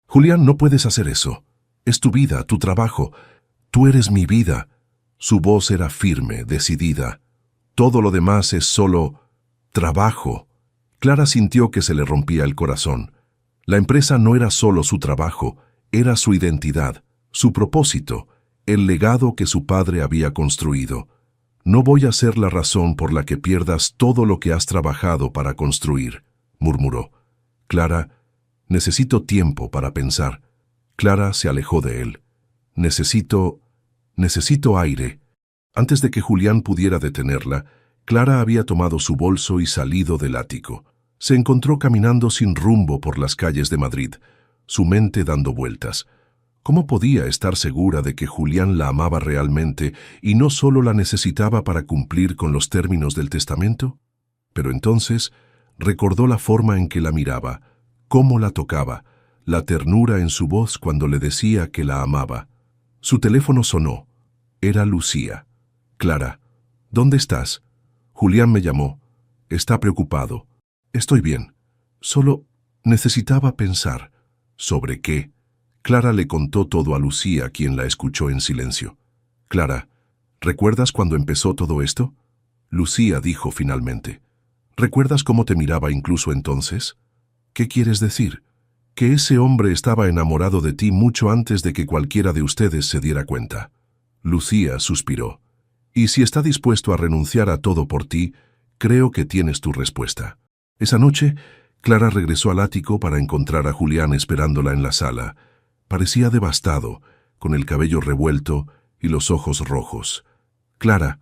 Julián, no puedes hacer eso. Es tu vida, tu trabajo. Tú eres mi vida. Su voz era firme, decidida. Todo lo demás es solo trabajo. Clara sintió que se le rompía el corazón. La empresa no era solo su trabajo, era su identidad, su propósito, el legado que su padre había construido. No voy a ser la razón por la que pierdas todo lo que has trabajado para construir, murmuró. Clara, necesito tiempo para pensar. Clara se alejó de él. Necesito aire. Antes de que Julián pudiera detenerla, Clara había tomado su bolso y salido del ático. Se encontró caminando sin rumbo por las calles de Madrid, su mente dando vueltas. ¿Cómo podía estar segura de que Julián la amaba realmente y no solo la necesitaba para cumplir con los términos del testamento? Pero entonces recordó la forma en que la miraba, cómo la tocaba, la ternura en su voz cuando le decía que la amaba. Su teléfono sonó. Era Lucía. Clara, ¿dónde estás? Julián me llamó. Está preocupado. Estoy bien. Solo necesitaba pensar. ¿Sobre qué? Clara le contó todo a Lucía, quien la escuchó en silencio. Clara, ¿recuerdas cuando empezó todo esto? Lucía dijo finalmente. ¿Recuerdas cómo te miraba incluso entonces? ¿Qué quieres decir? Que ese hombre estaba enamorado de ti mucho antes de que cualquiera de ustedes se diera cuenta. Lucía suspiró. Y si está dispuesto a renunciar a todo por ti, creo que tienes tu respuesta. Esa noche, Clara regresó al ático para encontrar a Julián esperándola en la sala. Parecía devastado, con el cabello revuelto y los ojos rojos. Clara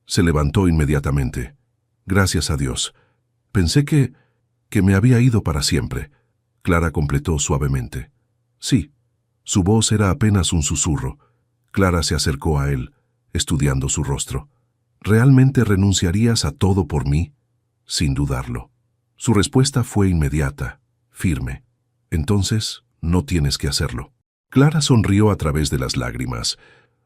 se levantó inmediatamente. Gracias a Dios. Pensé que me había ido para siempre. Clara completó suavemente. Sí. Su voz era apenas un susurro. Clara se acercó a él, estudiando su rostro. ¿Realmente renunciarías a todo por mí? Sin dudarlo. Su respuesta fue inmediata, firme. Entonces, no tienes que hacerlo. Clara sonrió a través de las lágrimas,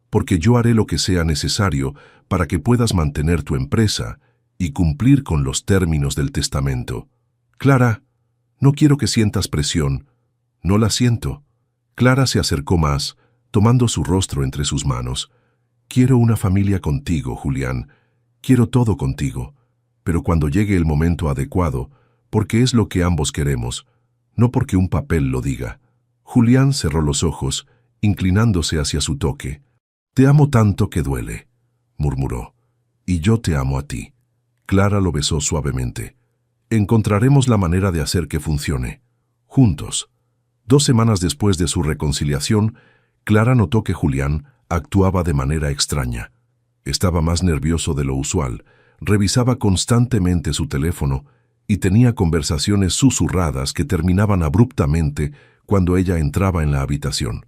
porque yo haré lo que sea necesario para que puedas mantener tu empresa y cumplir con los términos del testamento. Clara, no quiero que sientas presión. No la siento. Clara se acercó más, tomando su rostro entre sus manos. Quiero una familia contigo, Julián. Quiero todo contigo. Pero cuando llegue el momento adecuado, porque es lo que ambos queremos, no porque un papel lo diga. Julián cerró los ojos, inclinándose hacia su toque. Te amo tanto que duele, murmuró. Y yo te amo a ti. Clara lo besó suavemente. Encontraremos la manera de hacer que funcione. Juntos. 2 semanas después de su reconciliación, Clara notó que Julián actuaba de manera extraña. Estaba más nervioso de lo usual, revisaba constantemente su teléfono y tenía conversaciones susurradas que terminaban abruptamente cuando ella entraba en la habitación.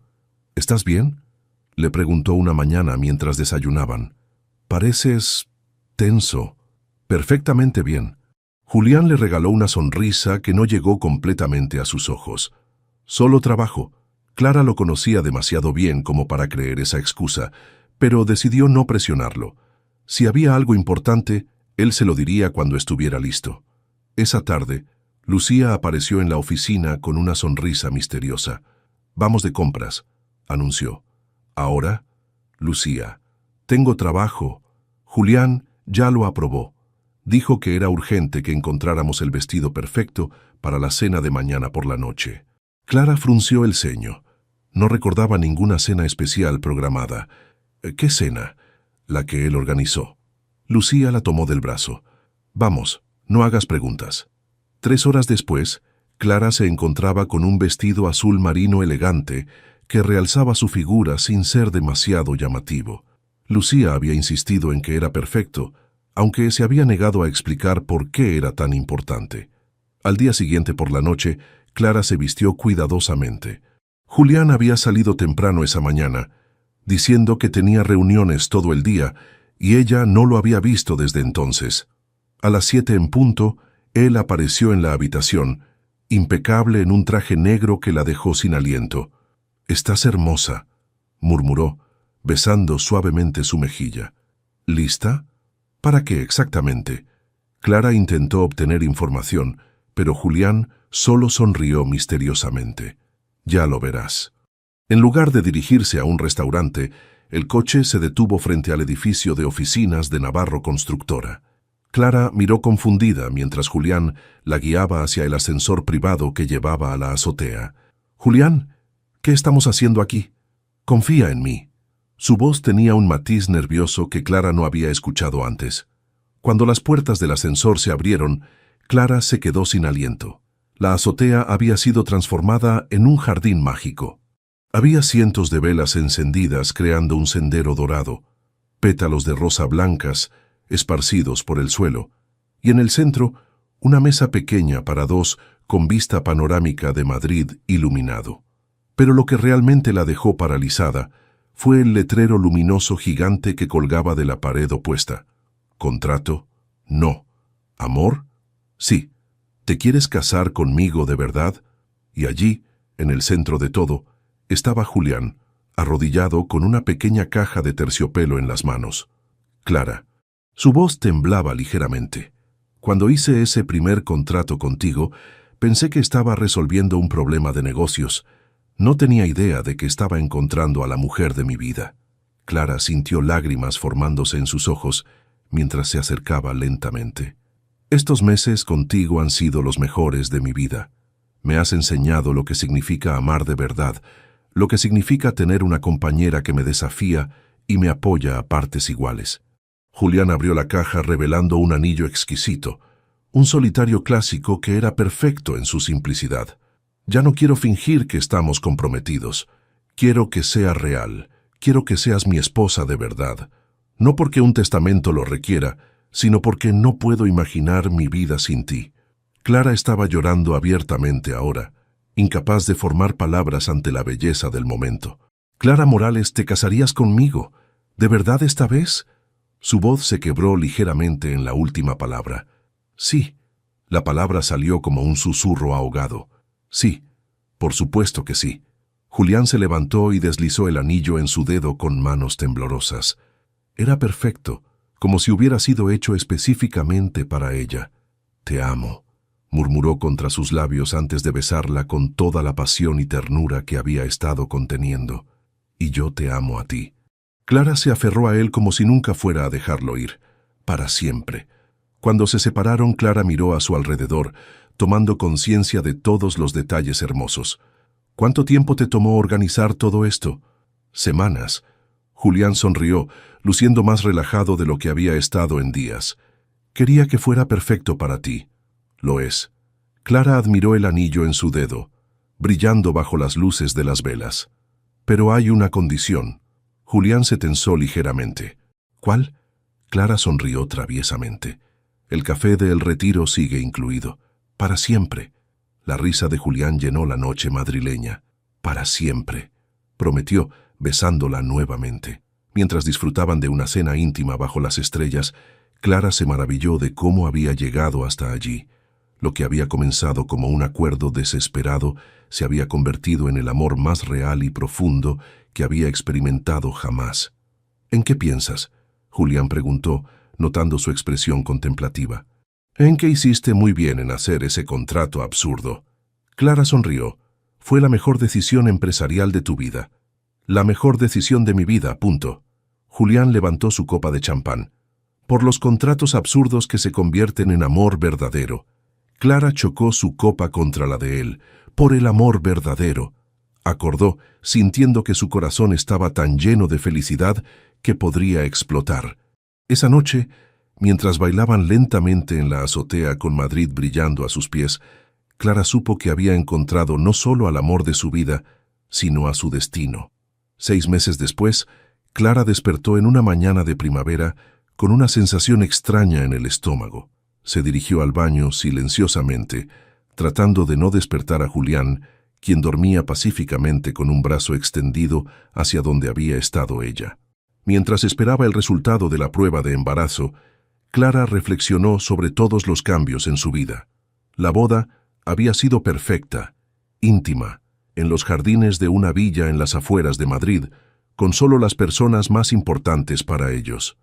¿Estás bien?, le preguntó una mañana mientras desayunaban. Pareces tenso. Perfectamente bien. Julián le regaló una sonrisa que no llegó completamente a sus ojos. Solo trabajo. Clara lo conocía demasiado bien como para creer esa excusa, pero decidió no presionarlo. Si había algo importante, él se lo diría cuando estuviera listo. Esa tarde, Lucía apareció en la oficina con una sonrisa misteriosa. «Vamos de compras», anunció. «¿Ahora?» «Lucía, tengo trabajo». Julián ya lo aprobó. Dijo que era urgente que encontráramos el vestido perfecto para la cena de mañana por la noche. Clara frunció el ceño. No recordaba ninguna cena especial programada. ¿Qué cena? La que él organizó. Lucía la tomó del brazo. «Vamos, No hagas preguntas. 3 horas después, Clara se encontraba con un vestido azul marino elegante que realzaba su figura sin ser demasiado llamativo. Lucía había insistido en que era perfecto, aunque se había negado a explicar por qué era tan importante. Al día siguiente por la noche, Clara se vistió cuidadosamente. Julián había salido temprano esa mañana, diciendo que tenía reuniones todo el día, y ella no lo había visto desde entonces. A las 7 en punto, él apareció en la habitación, impecable en un traje negro que la dejó sin aliento. «Estás hermosa», murmuró, besando suavemente su mejilla. «¿Lista? ¿Para qué exactamente?» Clara intentó obtener información, pero Julián solo sonrió misteriosamente. «Ya lo verás». En lugar de dirigirse a un restaurante, el coche se detuvo frente al edificio de oficinas de Navarro Constructora. Clara miró confundida mientras Julián la guiaba hacia el ascensor privado que llevaba a la azotea. «Julián, ¿qué estamos haciendo aquí? Confía en mí». Su voz tenía un matiz nervioso que Clara no había escuchado antes. Cuando las puertas del ascensor se abrieron, Clara se quedó sin aliento. La azotea había sido transformada en un jardín mágico. Había cientos de velas encendidas creando un sendero dorado, pétalos de rosa blancas esparcidos por el suelo, y en el centro una mesa pequeña para dos con vista panorámica de Madrid iluminado. Pero lo que realmente la dejó paralizada fue el letrero luminoso gigante que colgaba de la pared opuesta. «¿Contrato? No. ¿Amor? Sí. ¿Te quieres casar conmigo de verdad?» Y allí, en el centro de todo, estaba Julián, arrodillado con una pequeña caja de terciopelo en las manos. «Clara». Su voz temblaba ligeramente. «Cuando hice ese primer contrato contigo, pensé que estaba resolviendo un problema de negocios. No tenía idea de que estaba encontrando a la mujer de mi vida». Clara sintió lágrimas formándose en sus ojos mientras se acercaba lentamente. «Estos meses contigo han sido los mejores de mi vida. Me has enseñado lo que significa amar de verdad, lo que significa tener una compañera que me desafía y me apoya a partes iguales». Julián abrió la caja revelando un anillo exquisito, un solitario clásico que era perfecto en su simplicidad. «Ya no quiero fingir que estamos comprometidos. Quiero que sea real. Quiero que seas mi esposa de verdad. No porque un testamento lo requiera, sino porque no puedo imaginar mi vida sin ti». Clara estaba llorando abiertamente ahora, incapaz de formar palabras ante la belleza del momento. «Clara Morales, ¿te casarías conmigo? ¿De verdad esta vez?» Su voz se quebró ligeramente en la última palabra. «Sí». La palabra salió como un susurro ahogado. «Sí, por supuesto que sí». Julián se levantó y deslizó el anillo en su dedo con manos temblorosas. Era perfecto, como si hubiera sido hecho específicamente para ella. «Te amo», murmuró contra sus labios antes de besarla con toda la pasión y ternura que había estado conteniendo. «Y yo te amo a ti». Clara se aferró a él como si nunca fuera a dejarlo ir. Para siempre. Cuando se separaron, Clara miró a su alrededor, tomando conciencia de todos los detalles hermosos. «¿Cuánto tiempo te tomó organizar todo esto?» «Semanas». Julián sonrió, luciendo más relajado de lo que había estado en días. «Quería que fuera perfecto para ti». «Lo es». Clara admiró el anillo en su dedo, brillando bajo las luces de las velas. «Pero hay una condición». Julián se tensó ligeramente. «¿Cuál?» Clara sonrió traviesamente. «El café de El Retiro sigue incluido. Para siempre». La risa de Julián llenó la noche madrileña. «Para siempre», prometió, besándola nuevamente. Mientras disfrutaban de una cena íntima bajo las estrellas, Clara se maravilló de cómo había llegado hasta allí. Lo que había comenzado como un acuerdo desesperado se había convertido en el amor más real y profundo que había experimentado jamás. «¿En qué piensas?», Julián preguntó, notando su expresión contemplativa. «En que hiciste muy bien en hacer ese contrato absurdo». Clara sonrió. «Fue la mejor decisión empresarial de tu vida». «La mejor decisión de mi vida, punto». Julián levantó su copa de champán. «Por los contratos absurdos que se convierten en amor verdadero». Clara chocó su copa contra la de él. «Por el amor verdadero», acordó, sintiendo que su corazón estaba tan lleno de felicidad que podría explotar. Esa noche, Mientras bailaban lentamente en la azotea con Madrid brillando a sus pies, Clara supo que había encontrado no solo al amor de su vida, sino a su destino. 6 meses después, Clara despertó en una mañana de primavera con una sensación extraña en el estómago. Se dirigió al baño silenciosamente, tratando de no despertar a Julián, quien dormía pacíficamente con un brazo extendido hacia donde había estado ella. Mientras esperaba el resultado de la prueba de embarazo, Clara reflexionó sobre todos los cambios en su vida. La boda había sido perfecta, íntima, en los jardines de una villa en las afueras de Madrid, con solo las personas más importantes para ellos.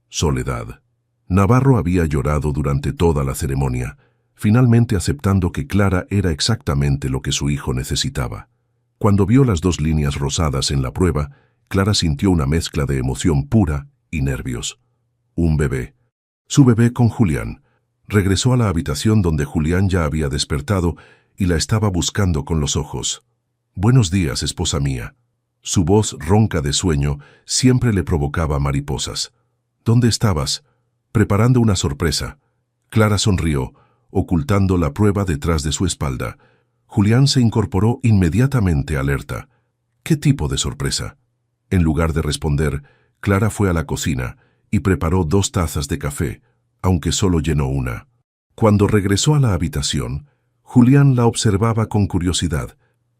Soledad. Navarro había llorado durante toda la ceremonia, finalmente aceptando que Clara era exactamente lo que su hijo necesitaba. Cuando vio las 2 líneas rosadas en la prueba, Clara sintió una mezcla de emoción pura y nervios. Un bebé. Su bebé con Julián. Regresó a la habitación donde Julián ya había despertado y la estaba buscando con los ojos. «Buenos días, esposa mía». Su voz ronca de sueño siempre le provocaba mariposas. «¿Dónde estabas?» «Preparando una sorpresa». Clara sonrió, ocultando la prueba detrás de su espalda. Julián se incorporó inmediatamente alerta. «¿Qué tipo de sorpresa?» En lugar de responder, Clara fue a la cocina y preparó 2 tazas de café, aunque solo llenó una. Cuando regresó a la habitación, Julián la observaba con curiosidad.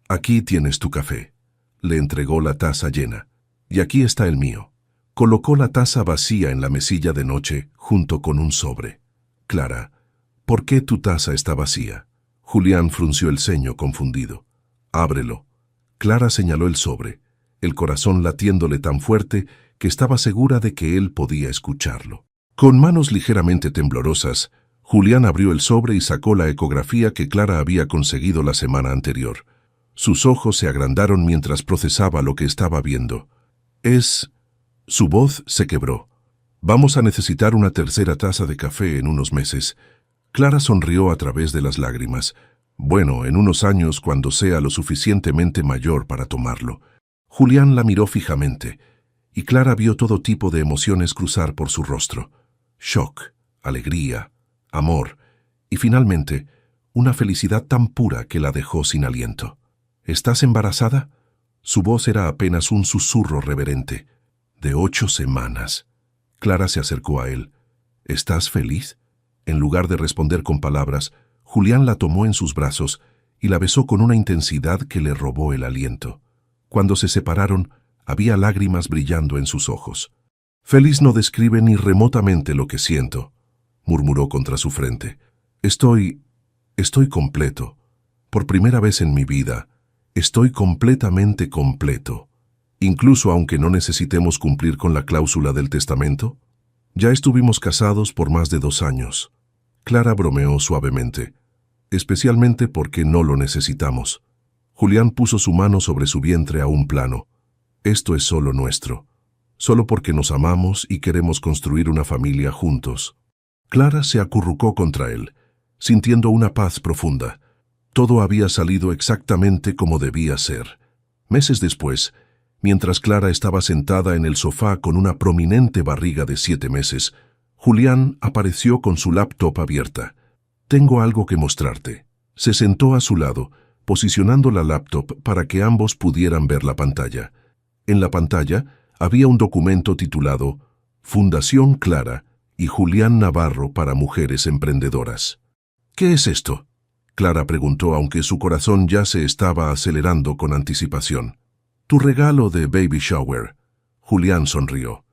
«Aquí tienes tu café». Le entregó la taza llena. «Y aquí está el mío». Colocó la taza vacía en la mesilla de noche junto con un sobre. «Clara, ¿por qué tu taza está vacía?» Julián frunció el ceño confundido. «Ábrelo». Clara señaló el sobre, el corazón latiéndole tan fuerte que estaba segura de que él podía escucharlo. Con manos ligeramente temblorosas, Julián abrió el sobre y sacó la ecografía que Clara había conseguido la semana anterior. Sus ojos se agrandaron mientras procesaba lo que estaba viendo. Su voz se quebró. «Vamos a necesitar una tercera taza de café en unos meses». Clara sonrió a través de las lágrimas. «Bueno, en unos años cuando sea lo suficientemente mayor para tomarlo». Julián la miró fijamente, y Clara vio todo tipo de emociones cruzar por su rostro. Shock, alegría, amor, y finalmente, una felicidad tan pura que la dejó sin aliento. «¿Estás embarazada?» Su voz era apenas un susurro reverente. «De 8 semanas». Clara se acercó a él. «¿Estás feliz?» En lugar de responder con palabras, Julián la tomó en sus brazos y la besó con una intensidad que le robó el aliento. Cuando se separaron, había lágrimas brillando en sus ojos. «Feliz no describe ni remotamente lo que siento», murmuró contra su frente. Estoy completo. Por primera vez en mi vida, estoy completamente completo. Incluso aunque no necesitemos cumplir con la cláusula del testamento». «Ya estuvimos casados por más de 2 años». Clara bromeó suavemente. «Especialmente porque no lo necesitamos». Julián puso su mano sobre su vientre a un plano. «Esto es solo nuestro. Solo porque nos amamos y queremos construir una familia juntos». Clara se acurrucó contra él, sintiendo una paz profunda. Todo había salido exactamente como debía ser. Meses después, mientras Clara estaba sentada en el sofá con una prominente barriga de 7 meses, Julián apareció con su laptop abierta. «Tengo algo que mostrarte». Se sentó a su lado, posicionando la laptop para que ambos pudieran ver la pantalla. En la pantalla había un documento titulado «Fundación Clara y Julián Navarro para Mujeres Emprendedoras». «¿Qué es esto?», Clara preguntó, aunque su corazón ya se estaba acelerando con anticipación. «Tu regalo de baby shower». Julián sonrió.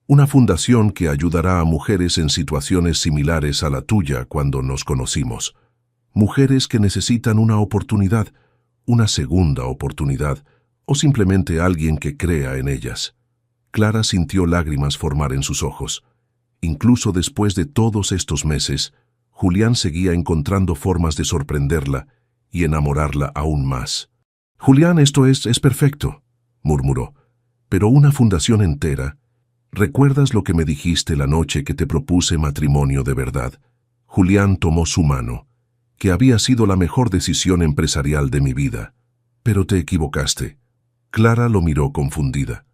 «Una fundación que ayudará a mujeres en situaciones similares a la tuya cuando nos conocimos. Mujeres que necesitan una oportunidad, una segunda oportunidad, o simplemente alguien que crea en ellas». Clara sintió lágrimas formar en sus ojos. Incluso después de todos estos meses, Julián seguía encontrando formas de sorprenderla y enamorarla aún más. «Julián, esto es perfecto», murmuró. «Pero una fundación entera. ¿Recuerdas lo que me dijiste la noche que te propuse matrimonio de verdad?» Julián tomó su mano. «Que había sido la mejor decisión empresarial de mi vida. Pero te equivocaste». Clara lo miró confundida.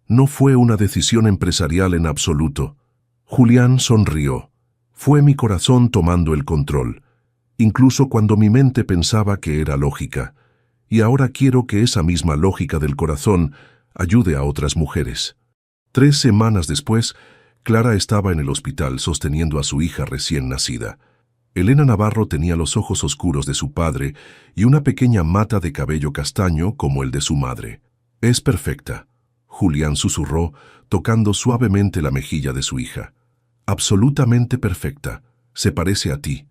«No fue una decisión empresarial en absoluto». Julián sonrió. Fue mi corazón tomando el control, incluso cuando mi mente pensaba que era lógica. Y ahora quiero que esa misma lógica del corazón ayude a otras mujeres. 3 semanas después, Clara estaba en el hospital sosteniendo a su hija recién nacida. Elena Navarro tenía los ojos oscuros de su padre y una pequeña mata de cabello castaño como el de su madre. «Es perfecta», Julián susurró, tocando suavemente la mejilla de su hija. «Absolutamente perfecta. Se parece a ti».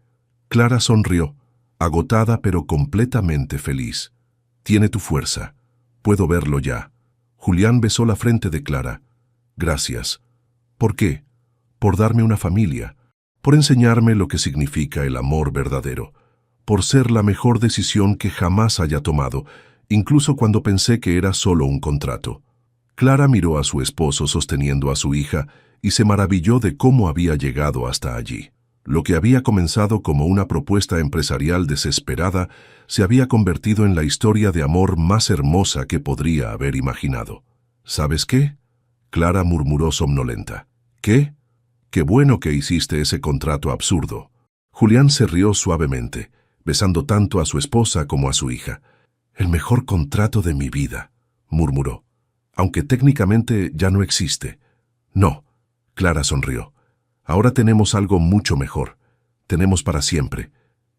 Clara sonrió, agotada pero completamente feliz. «Tiene tu fuerza. Puedo verlo ya». Julián besó la frente de Clara. «Gracias». «¿Por qué?» «Por darme una familia. Por enseñarme lo que significa el amor verdadero. Por ser la mejor decisión que jamás haya tomado, incluso cuando pensé que era solo un contrato». Clara miró a su esposo sosteniendo a su hija y se maravilló de cómo había llegado hasta allí. Lo que había comenzado como una propuesta empresarial desesperada se había convertido en la historia de amor más hermosa que podría haber imaginado. «¿Sabes qué?», Clara murmuró somnolenta. «¿Qué?». «Qué bueno que hiciste ese contrato absurdo». Julián se rió suavemente, besando tanto a su esposa como a su hija. «El mejor contrato de mi vida», murmuró. «Aunque técnicamente ya no existe». «No», Clara sonrió. «Ahora tenemos algo mucho mejor. Tenemos para siempre».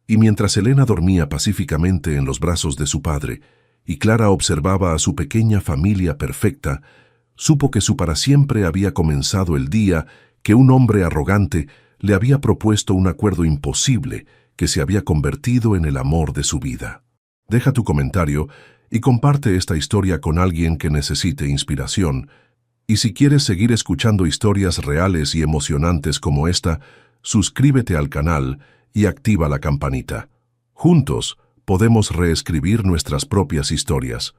Y mientras Elena dormía pacíficamente en los brazos de su padre y Clara observaba a su pequeña familia perfecta, supo que su para siempre había comenzado el día que un hombre arrogante le había propuesto un acuerdo imposible que se había convertido en el amor de su vida. Deja tu comentario y comparte esta historia con alguien que necesite inspiración. Y si quieres seguir escuchando historias reales y emocionantes como esta, suscríbete al canal y activa la campanita. Juntos podemos reescribir nuestras propias historias.